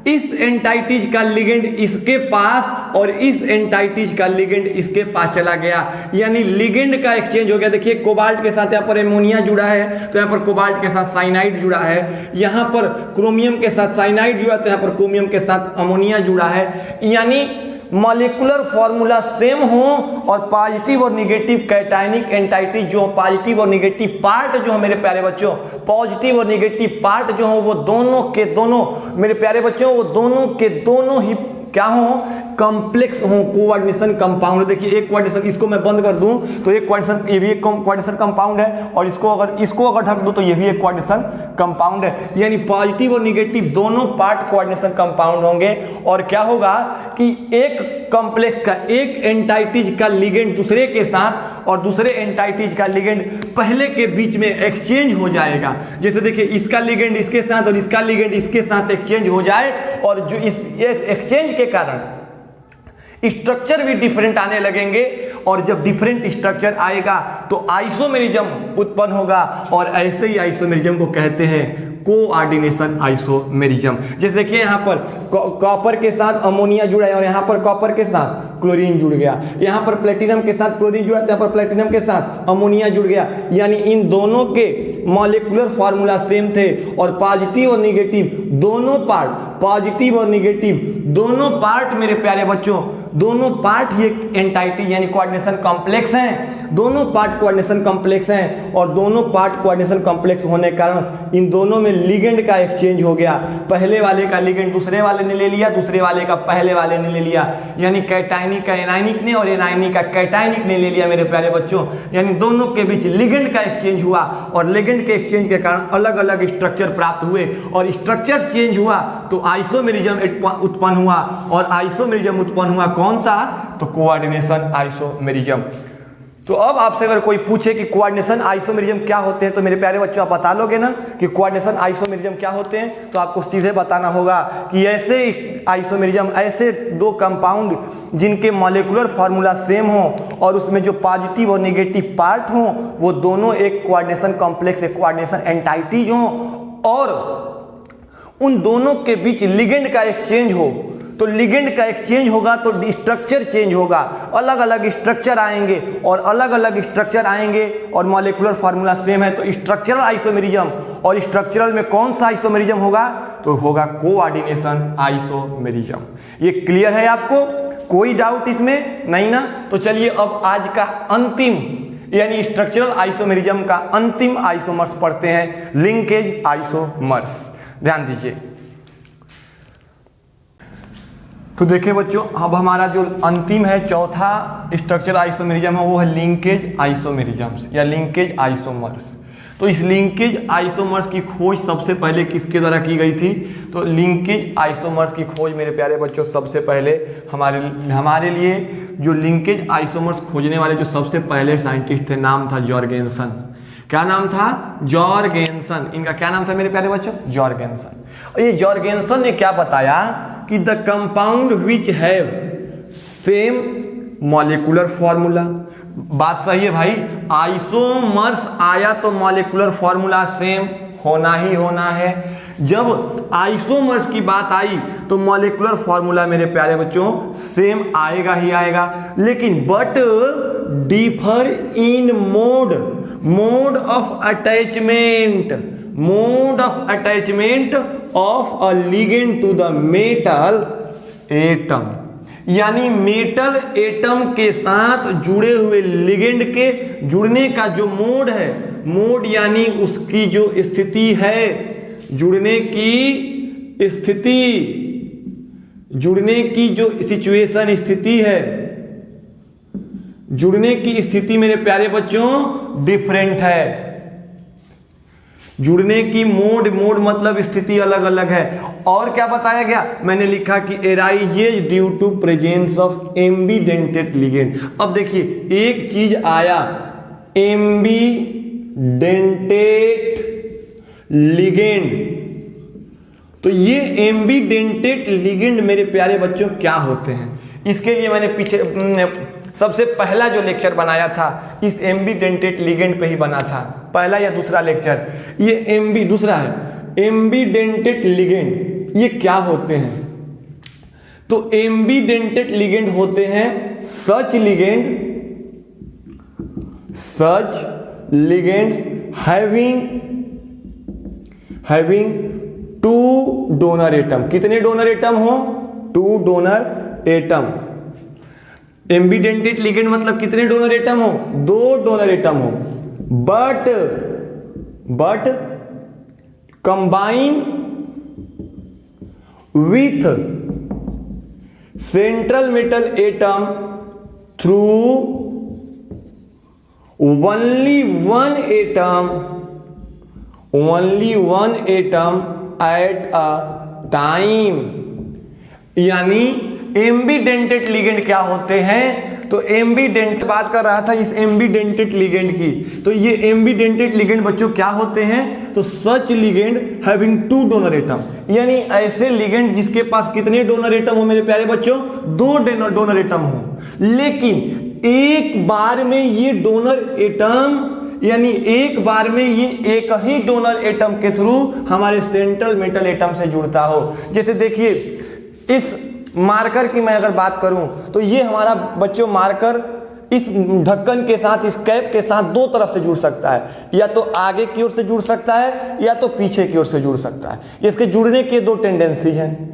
इस एंटाइटीज का लिगेंड इसके पास और इस एंटाइटीज का लिगेंड इसके पास चला गया, यानी लिगेंड का एक्सचेंज हो गया। देखिए कोबाल्ट के साथ यहाँ पर एमोनिया जुड़ा है, तो यहाँ पर कोबाल्ट के साथ साइनाइड जुड़ा है, यहाँ पर क्रोमियम के साथ साइनाइड जुड़ा, तो यहाँ पर क्रोमियम के साथ अमोनिया जुड़ा है। यानी मॉलिक्यूलर फॉर्मूला सेम हो और पॉजिटिव और निगेटिव कैटायनिक एंटाइटीज जो पॉजिटिव और निगेटिव पार्ट जो है मेरे प्यारे बच्चों, पॉजिटिव और निगेटिव पार्ट जो हो वो दोनों के दोनों मेरे प्यारे बच्चों, वो दोनों के दोनों ही क्या हो, कॉम्प्लेक्स हो, कोऑर्डिनेशन कंपाउंड। देखिए एक कोऑर्डिनेशन, इसको मैं बंद कर दूं तो एक कोऑर्डिनेशन, ये भी एक कोऑर्डिनेशन कंपाउंड है, और इसको अगर ढक दूं तो ये भी एक कोऑर्डिनेशन कंपाउंड है। यानी पॉजिटिव और निगेटिव दोनों पार्ट कोऑर्डिनेशन कंपाउंड होंगे। और क्या होगा कि एक कॉम्प्लेक्स का, एक एंटाइटीज का लिगेंड दूसरे के साथ और दूसरे एंटाइटीज का लिगेंड पहले के बीच में एक्सचेंज हो जाएगा। जैसे देखिए इसका लिगेंड इसके साथ और इसका लिगेंड इसके साथ एक्सचेंज हो जाए, और जो इस एक्सचेंज के कारण स्ट्रक्चर भी डिफरेंट आने लगेंगे, और जब डिफरेंट स्ट्रक्चर आएगा तो आइसोमेरिज्म उत्पन्न होगा, और ऐसे ही आइसोमेरिज्म को कहते हैं कोऑर्डिनेशन आइसोमेरिज्म। जैसे देखिए यहाँ पर कॉपर के साथ अमोनिया जुड़ा है और यहाँ पर कॉपर के साथ क्लोरीन जुड़ गया, यहाँ पर प्लेटिनम के साथ क्लोरीन जुड़ा, यहाँ पर प्लेटिनम के साथ अमोनिया जुड़ गया। यानी इन दोनों के मॉलिक्यूलर फार्मूला सेम थे, और पॉजिटिव और निगेटिव दोनों पार्ट, पॉजिटिव और निगेटिव दोनों पार्ट मेरे प्यारे बच्चों, दोनों पार्ट ये एंटाइटी यानी कोऑर्डिनेशन कॉम्प्लेक्स हैं, दोनों पार्ट कोऑर्डिनेशन कॉम्प्लेक्स हैं, और दोनों पार्ट कोऑर्डिनेशन कॉम्प्लेक्स होने के कारण इन दोनों में लिगेंड का एक्सचेंज हो गया। पहले वाले का लिगेंड दूसरे वाले ने ले लिया, दूसरे वाले का पहले वाले ने ले लिया, यानी कैटायनिक का एनायनिक ने और एनायनिक का कैटायनिक ने ले लिया मेरे प्यारे बच्चों। यानी दोनों के बीच लिगेंड का एक्सचेंज हुआ, और लिगेंड के एक्सचेंज के कारण अलग अलग स्ट्रक्चर प्राप्त हुए, और स्ट्रक्चर चेंज हुआ तो आइसोमेरिज्म उत्पन्न हुआ, और आइसोमेरिज्म उत्पन्न हुआ कौन सा? तो कोऑर्डिनेशन आइसोमेरिज्म। तो अब आपसे अगर कोई पूछे कि कोऑर्डिनेशन आइसोमेरिज्म क्या होते हैं, तो मेरे प्यारे बच्चों आप बता लोगे ना कि कोऑर्डिनेशन आइसोमेरिज्म क्या होते हैं? तो आपको सीधे बताना होगा कि ऐसे आइसोमेरिज्म, ऐसे दो कंपाउंड जिनके मॉलिक्यूलर फार्मूला सेम हो और उसमें जो पॉजिटिव और नेगेटिव पार्ट हो वो दोनों एक कोऑर्डिनेशन कॉम्प्लेक्स, एक कोऑर्डिनेशन एंटाइटीज हो, और उन दोनों के बीच लिगेंड का एक्सचेंज हो। तो लिगेंड का एक्सचेंज होगा तो स्ट्रक्चर चेंज होगा, अलग अलग स्ट्रक्चर आएंगे, और अलग अलग स्ट्रक्चर आएंगे और मॉलिक्यूलर फार्मूला सेम है तो स्ट्रक्चरल आइसोमेरिज्म। और स्ट्रक्चरल में कौन सा आइसोमेरिज्म होगा? तो होगा कोऑर्डिनेशन आइसोमेरिज्म। ये क्लियर है आपको? कोई डाउट इसमें नहीं ना? तो चलिए अब आज का अंतिम यानी स्ट्रक्चरल आइसोमेरिज्म का अंतिम आइसोमर्स पढ़ते हैं, लिंकेज आइसोमर्स। ध्यान दीजिए। तो देखिए बच्चों, अब हमारा जो अंतिम है चौथा स्ट्रक्चरल आइसोमेरिज्म है वो है लिंकेज आइसोमेरिज्म्स या लिंकेज आइसोमर्स। तो इस लिंकेज आइसोमर्स की खोज सबसे पहले किसके द्वारा की गई थी? तो लिंकेज आइसोमर्स की खोज मेरे प्यारे बच्चों सबसे पहले हमारे लिए जो लिंकेज आइसोमर्स खोजने वाले जो सबसे पहले साइंटिस्ट थे, नाम था जॉर्गेनसन। क्या नाम था? जॉर्गेनसन। इनका क्या नाम था मेरे प्यारे बच्चों? जॉर्गेनसन। और ये जॉर्गेनसन ने क्या बताया कि the compound which have same molecular formula. बात सही है भाई, आइसोमर्स आया तो मॉलिक्यूलर फॉर्मूला सेम होना ही होना है। जब आइसोमर्स की बात आई तो मॉलिक्यूलर फॉर्मूला मेरे प्यारे बच्चों सेम आएगा ही आएगा, लेकिन but differ in mode of attachment, mode of attachment of a ligand to the metal atom. यानी मेटल एटम के साथ जुड़े हुए लिगेंड के जुड़ने का जो मोड है, मोड यानी उसकी जो स्थिति है, जुड़ने की स्थिति, जुड़ने की जो सिचुएशन स्थिति है, जुड़ने की स्थिति मेरे प्यारे बच्चों डिफरेंट है। जुड़ने की मोड मतलब स्थिति अलग अलग है। और क्या बताया गया? मैंने लिखा कि arises due to presence of ambidentate ligand. अब देखिए एक चीज आया एम्बीडेंटेड लिगेंड, तो ये एम्बीडेंटेड लिगेंड मेरे प्यारे बच्चों क्या होते हैं? इसके लिए मैंने पीछे सबसे पहला जो लेक्चर बनाया था इस एम्बीडेंटेड लिगेंड पे ही बना था, पहला या दूसरा लेक्चर। ये दूसरा है एम्बीडेंटेड लिगेंड। ये क्या होते हैं? तो एम्बीडेंटेड लिगेंड होते हैं such ligands having two donor atom. कितने डोनर एटम हो? 2 डोनर एटम। एम्बीडेंटेड लिगेंड मतलब कितने डोनर एटम हो? 2 डोनर एटम हो, but combine with central metal atom through only one atom at a time। यानी एम्बीडेंटेड लिगेंड क्या होते हैं? तो एम्बीडेंट बात कर रहा था इस एम्बीडेंटेड लिगेंड की। तो ये एम्बीडेंटेड लिगेंड बच्चों क्या होते हैं? तो सच लिगेंड हैविंग 2 डोनर एटम, यानी ऐसे लिगेंड जिसके पास कितने डोनर एटम हो मेरे प्यारे बच्चों? 2 डोनर एटम हो, लेकिन एक बार में ये डोनर एटम, यानी एक बार में ये एक ही डोनर एटम के थ्रू हमारे सेंट्रल मेटल एटम से जुड़ता हो। जैसे देखिए इस मार्कर की मैं अगर बात करूं तो ये हमारा बच्चों मार्कर इस ढक्कन के साथ, इस कैप के साथ 2 तरफ से जुड़ सकता है, या तो आगे की ओर से जुड़ सकता है या तो पीछे की ओर से जुड़ सकता है। इसके जुड़ने के 2 टेंडेंसीज हैं।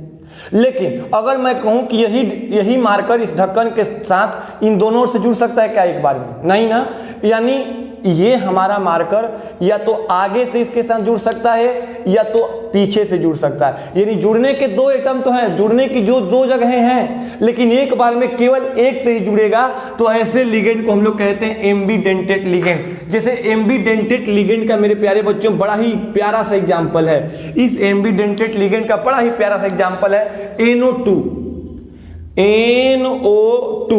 लेकिन अगर मैं कहूं कि यही मार्कर इस ढक्कन के साथ इन दोनों ओर से जुड़ सकता है क्या एक बार में? नहीं ना। यानी ये हमारा मार्कर या तो आगे से इसके साथ जुड़ सकता है या तो पीछे से जुड़ सकता है। यानी जुड़ने के 2 एटम तो हैं, जुड़ने की जो 2 जगहें हैं, लेकिन एक बार में केवल एक से ही जुड़ेगा। तो ऐसे लिगेंड को हम लोग कहते हैं एम्बीडेंटेड लिगेंड। जैसे एम्बीडेंटेड लिगेंड का मेरे प्यारे बच्चों बड़ा ही प्यारा सा एग्जाम्पल है, इस एम्बीडेंटेड लिगेंड का बड़ा ही प्यारा सा एग्जाम्पल है NO2। NO2,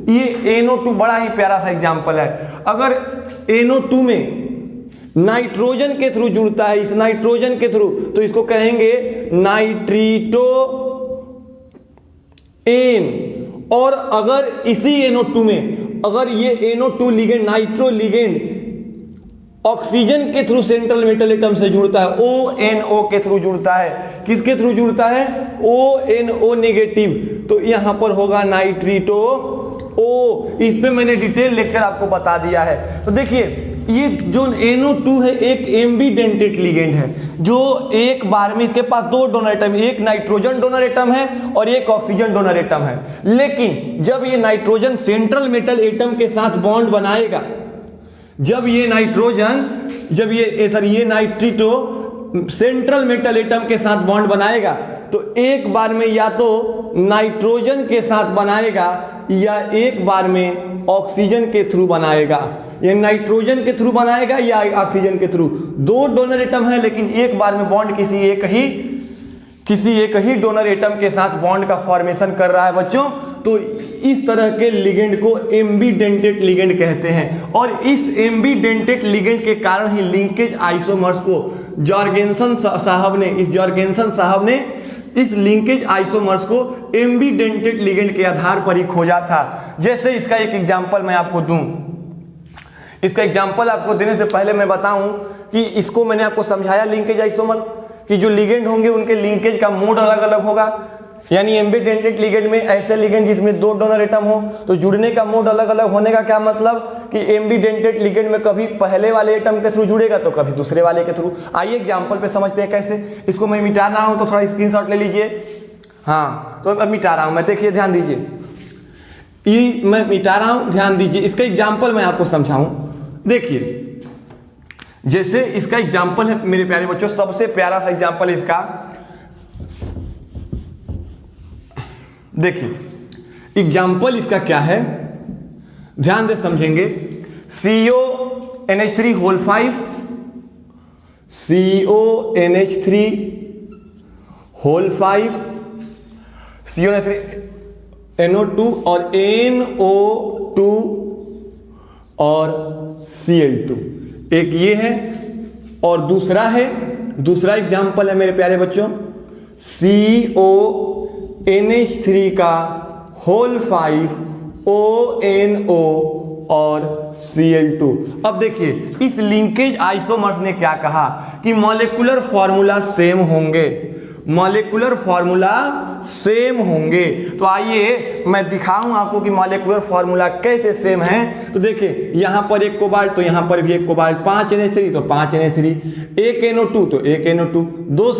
ये NO2 बड़ा ही प्यारा सा एग्जाम्पल है। अगर NO2 में नाइट्रोजन के थ्रू जुड़ता है, इस नाइट्रोजन के थ्रू, तो इसको कहेंगे नाइट्रीटो एन। और अगर इसी NO2 में अगर ये NO2 ligand, nitro ligand oxygen के थ्रू सेंट्रल मेटल एटम से जुड़ता है, ONO के थ्रू जुड़ता है, किसके थ्रू जुड़ता है, ONO नेगेटिव, तो यहां पर होगा नाइट्रीटो O। इस पे मैंने डिटेल लेक्चर आपको बता दिया है। तो देखिए ये जो NO2 है एक एम्बीडेंटेड लिगेंड है, जो एक बार में इसके पास दो डोनर एटम, एक नाइट्रोजन डोनर एटम है और एक ऑक्सीजन डोनर एटम है। लेकिन जब ये नाइट्रोजन सेंट्रल मेटल एटम के साथ बॉन्ड बनाएगा, जब ये नाइट्रीटो सेंट्रल मेटल एटम के साथ बॉन्ड बनाएगा, तो एक बार में या तो नाइट्रोजन के साथ बनाएगा या एक बार में ऑक्सीजन के थ्रू बनाएगा। ये नाइट्रोजन के थ्रू बनाएगा या ऑक्सीजन के थ्रू, दो डोनर एटम है लेकिन एक बार में बॉन्ड किसी एक ही डोनर एटम के साथ बॉन्ड का फॉर्मेशन कर रहा है बच्चों। तो इस तरह के लिगेंड को एम्बीडेंटेड लिगेंड कहते हैं। और इस एम्बीडेंटेड लिगेंड के कारण ही लिंकेज आइसोमर्स को जॉर्गेनसन साहब ने इस लिंकेज आइसोमर्स को एम्बीडेंटेड लिगेंड के आधार पर ही खोजा था। जैसे इसका एक एग्जांपल मैं आपको दूं, इसका एग्जांपल आपको देने से पहले मैं बताऊं कि इसको मैंने आपको समझाया लिंकेज आइसोमर कि जो लिगेंड होंगे उनके लिंकेज का मोड अलग अलग होगा। यानी एम्बीडेंटेड लिगेंड में ऐसे लिगेंड जिसमें दो डोनर एटम हो तो जुड़ने का मोड अलग अलग होने का क्या मतलब कि एम्बीडेंटेड लिगेंड में कभी पहले वाले एटम के थ्रू जुड़ेगा तो कभी दूसरे वाले के थ्रू। आइए एग्जांपल पे समझते हैं कैसे। इसको मैं मिटा रहा हूं तो थोड़ा स्क्रीनशॉट ले लीजिए। हाँ तो अब मिटा रहा हूं मैं, देखिए ध्यान दीजिए, ये मैं मिटा रहा हूं, ध्यान दीजिए। इसका एग्जाम्पल मैं आपको समझाऊं, देखिए जैसे इसका एग्जाम्पल है मेरे प्यारे बच्चों, सबसे प्यारा सा एग्जाम्पल इसका देखिए। एग्जाम्पल इसका क्या है, ध्यान से समझेंगे। CONH3 whole 5, CONH3 whole 5, CONH3 NO2 और NO2 और Cl2, एक ये है और दूसरा एग्जाम्पल है मेरे प्यारे बच्चों CONH3 का होल 5, ONO और Cl2। अब देखिए इस लिंकेज आइसोमर्स ने क्या कहा कि मॉलिक्यूलर फॉर्मूला सेम होंगे, मॉलिक्यूलर फॉर्मूला सेम होंगे। तो आइए मैं दिखाऊं आपको कि मॉलिक्यूलर फॉर्मूला कैसे सेम है। तो देखिए यहां पर एक कोबाल्ट तो यहां पर भी एक कोबाल्ट, 5 NH3 तो 5 NH3, एक NO2 तो एक NO2, दो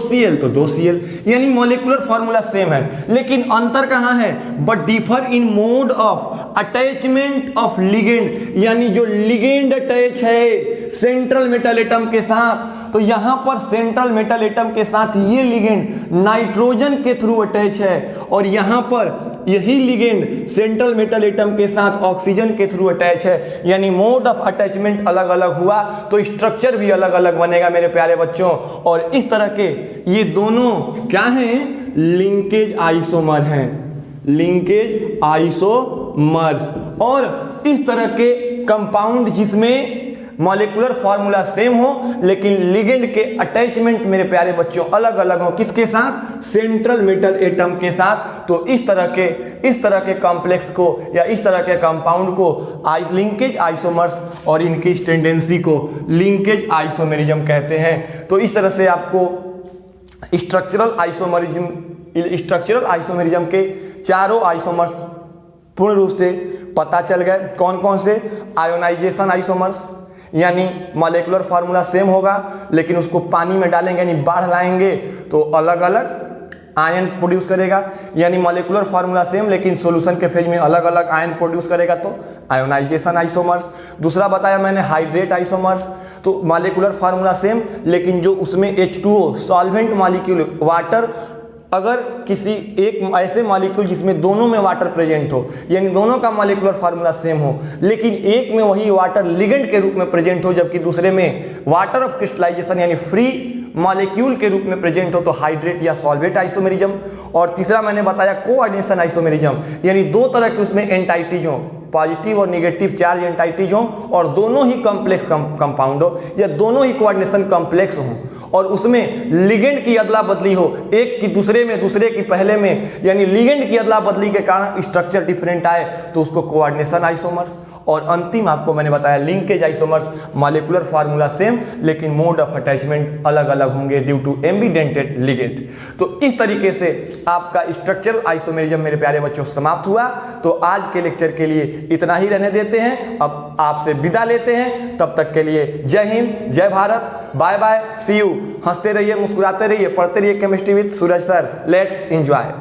Cl तो 2 Cl, यानी मॉलिक्यूलर फॉर्मूला सेम है। लेकिन अंतर कहां है, but differ in mode of attachment of ligand, यानी जो लिगेंड अटैच है सेंट्रल मेटल एटम के साथ, तो यहां पर सेंट्रल मेटल एटम के साथ ये लिगेंड नाइट्रोजन के थ्रू अटैच है और यहां पर यही लिगेंड सेंट्रल मेटल एटम के साथ ऑक्सीजन के थ्रू अटैच है। यानी मोड ऑफ अटैचमेंट अलग अलग हुआ तो स्ट्रक्चर भी अलग अलग बनेगा मेरे प्यारे बच्चों। और इस तरह के ये दोनों क्या हैं, लिंकेज आइसोमर हैं, लिंकेज आइसोमर्स। और इस तरह के कंपाउंड जिसमें मॉलिक्यूलर फॉर्मूला सेम हो लेकिन लिगेंड के अटैचमेंट मेरे प्यारे बच्चों अलग अलग हो, किसके साथ, सेंट्रल मेटल एटम के साथ। तो इस तरह के कॉम्प्लेक्स को या इस तरह के कंपाउंड को लिंकेज आइसोमर्स और इनकी इस टेंडेंसी को लिंकेज आइसोमेरिज्म कहते हैं। तो इस तरह से आपको स्ट्रक्चरल आइसोमेरिज्म के चारों आइसोमर्स पूर्ण रूप से पता चल गए। कौन कौन से, आयोनाइजेशन आइसोमर्स, यानी मॉलिक्यूलर फार्मूला सेम होगा लेकिन उसको पानी में डालेंगे यानी बाढ़ लाएंगे तो अलग अलग आयन प्रोड्यूस करेगा, यानी मॉलिक्यूलर फार्मूला सेम लेकिन सॉल्यूशन के फेज में अलग अलग आयन प्रोड्यूस करेगा तो आयोनाइजेशन आइसोमर्स। दूसरा बताया मैंने हाइड्रेट आइसोमर्स, तो मॉलिक्यूलर फार्मूला सेम लेकिन जो उसमें H2O सॉल्वेंट मॉलिक्यूल वाटर, अगर किसी एक ऐसे मॉलिक्यूल जिसमें दोनों में वाटर प्रेजेंट हो यानी दोनों का मॉलिक्यूलर फार्मूला सेम हो लेकिन एक में वही वाटर लिगेंड के रूप में प्रेजेंट हो जबकि दूसरे में वाटर ऑफ क्रिस्टलाइजेशन यानी फ्री मॉलिक्यूल के रूप में प्रेजेंट हो तो हाइड्रेट या सॉल्वेट आइसोमेरिज्म, और तीसरा मैंने बताया कोऑर्डिनेशन आइसोमेरिज्म, यानी दो तरह के उसमें एंटाइटीज हो, पॉजिटिव और नेगेटिव चार्ज एंटाइटीज हो, और दोनों ही कॉम्प्लेक्स कंपाउंड हो या दोनों ही कोऑर्डिनेशन कॉम्प्लेक्स हो, और उसमें लिगेंड की अदला बदली हो, एक की दूसरे में दूसरे की पहले में, यानी लिगेंड की अदला बदली के कारण स्ट्रक्चर डिफरेंट आए तो उसको कोऑर्डिनेशन आइसोमर्स, और अंतिम आपको मैंने बताया linkage isomers, molecular formula same लेकिन मोड ऑफ अटैचमेंट अलग अलग होंगे ड्यू टू एम्बीडेंटेड लिगेंड। तो इस तरीके से आपका स्ट्रक्चरल आइसोमेरिज्म मेरे प्यारे बच्चों समाप्त हुआ। तो आज के लेक्चर के लिए इतना ही रहने देते हैं, अब आपसे विदा लेते हैं, तब तक के लिए जय हिंद, जय Bharat, bye bye, see you. हंसते रहिए, मुस्कुराते रहिए, पढ़ते रहिए chemistry with Suraj sir. Let's enjoy.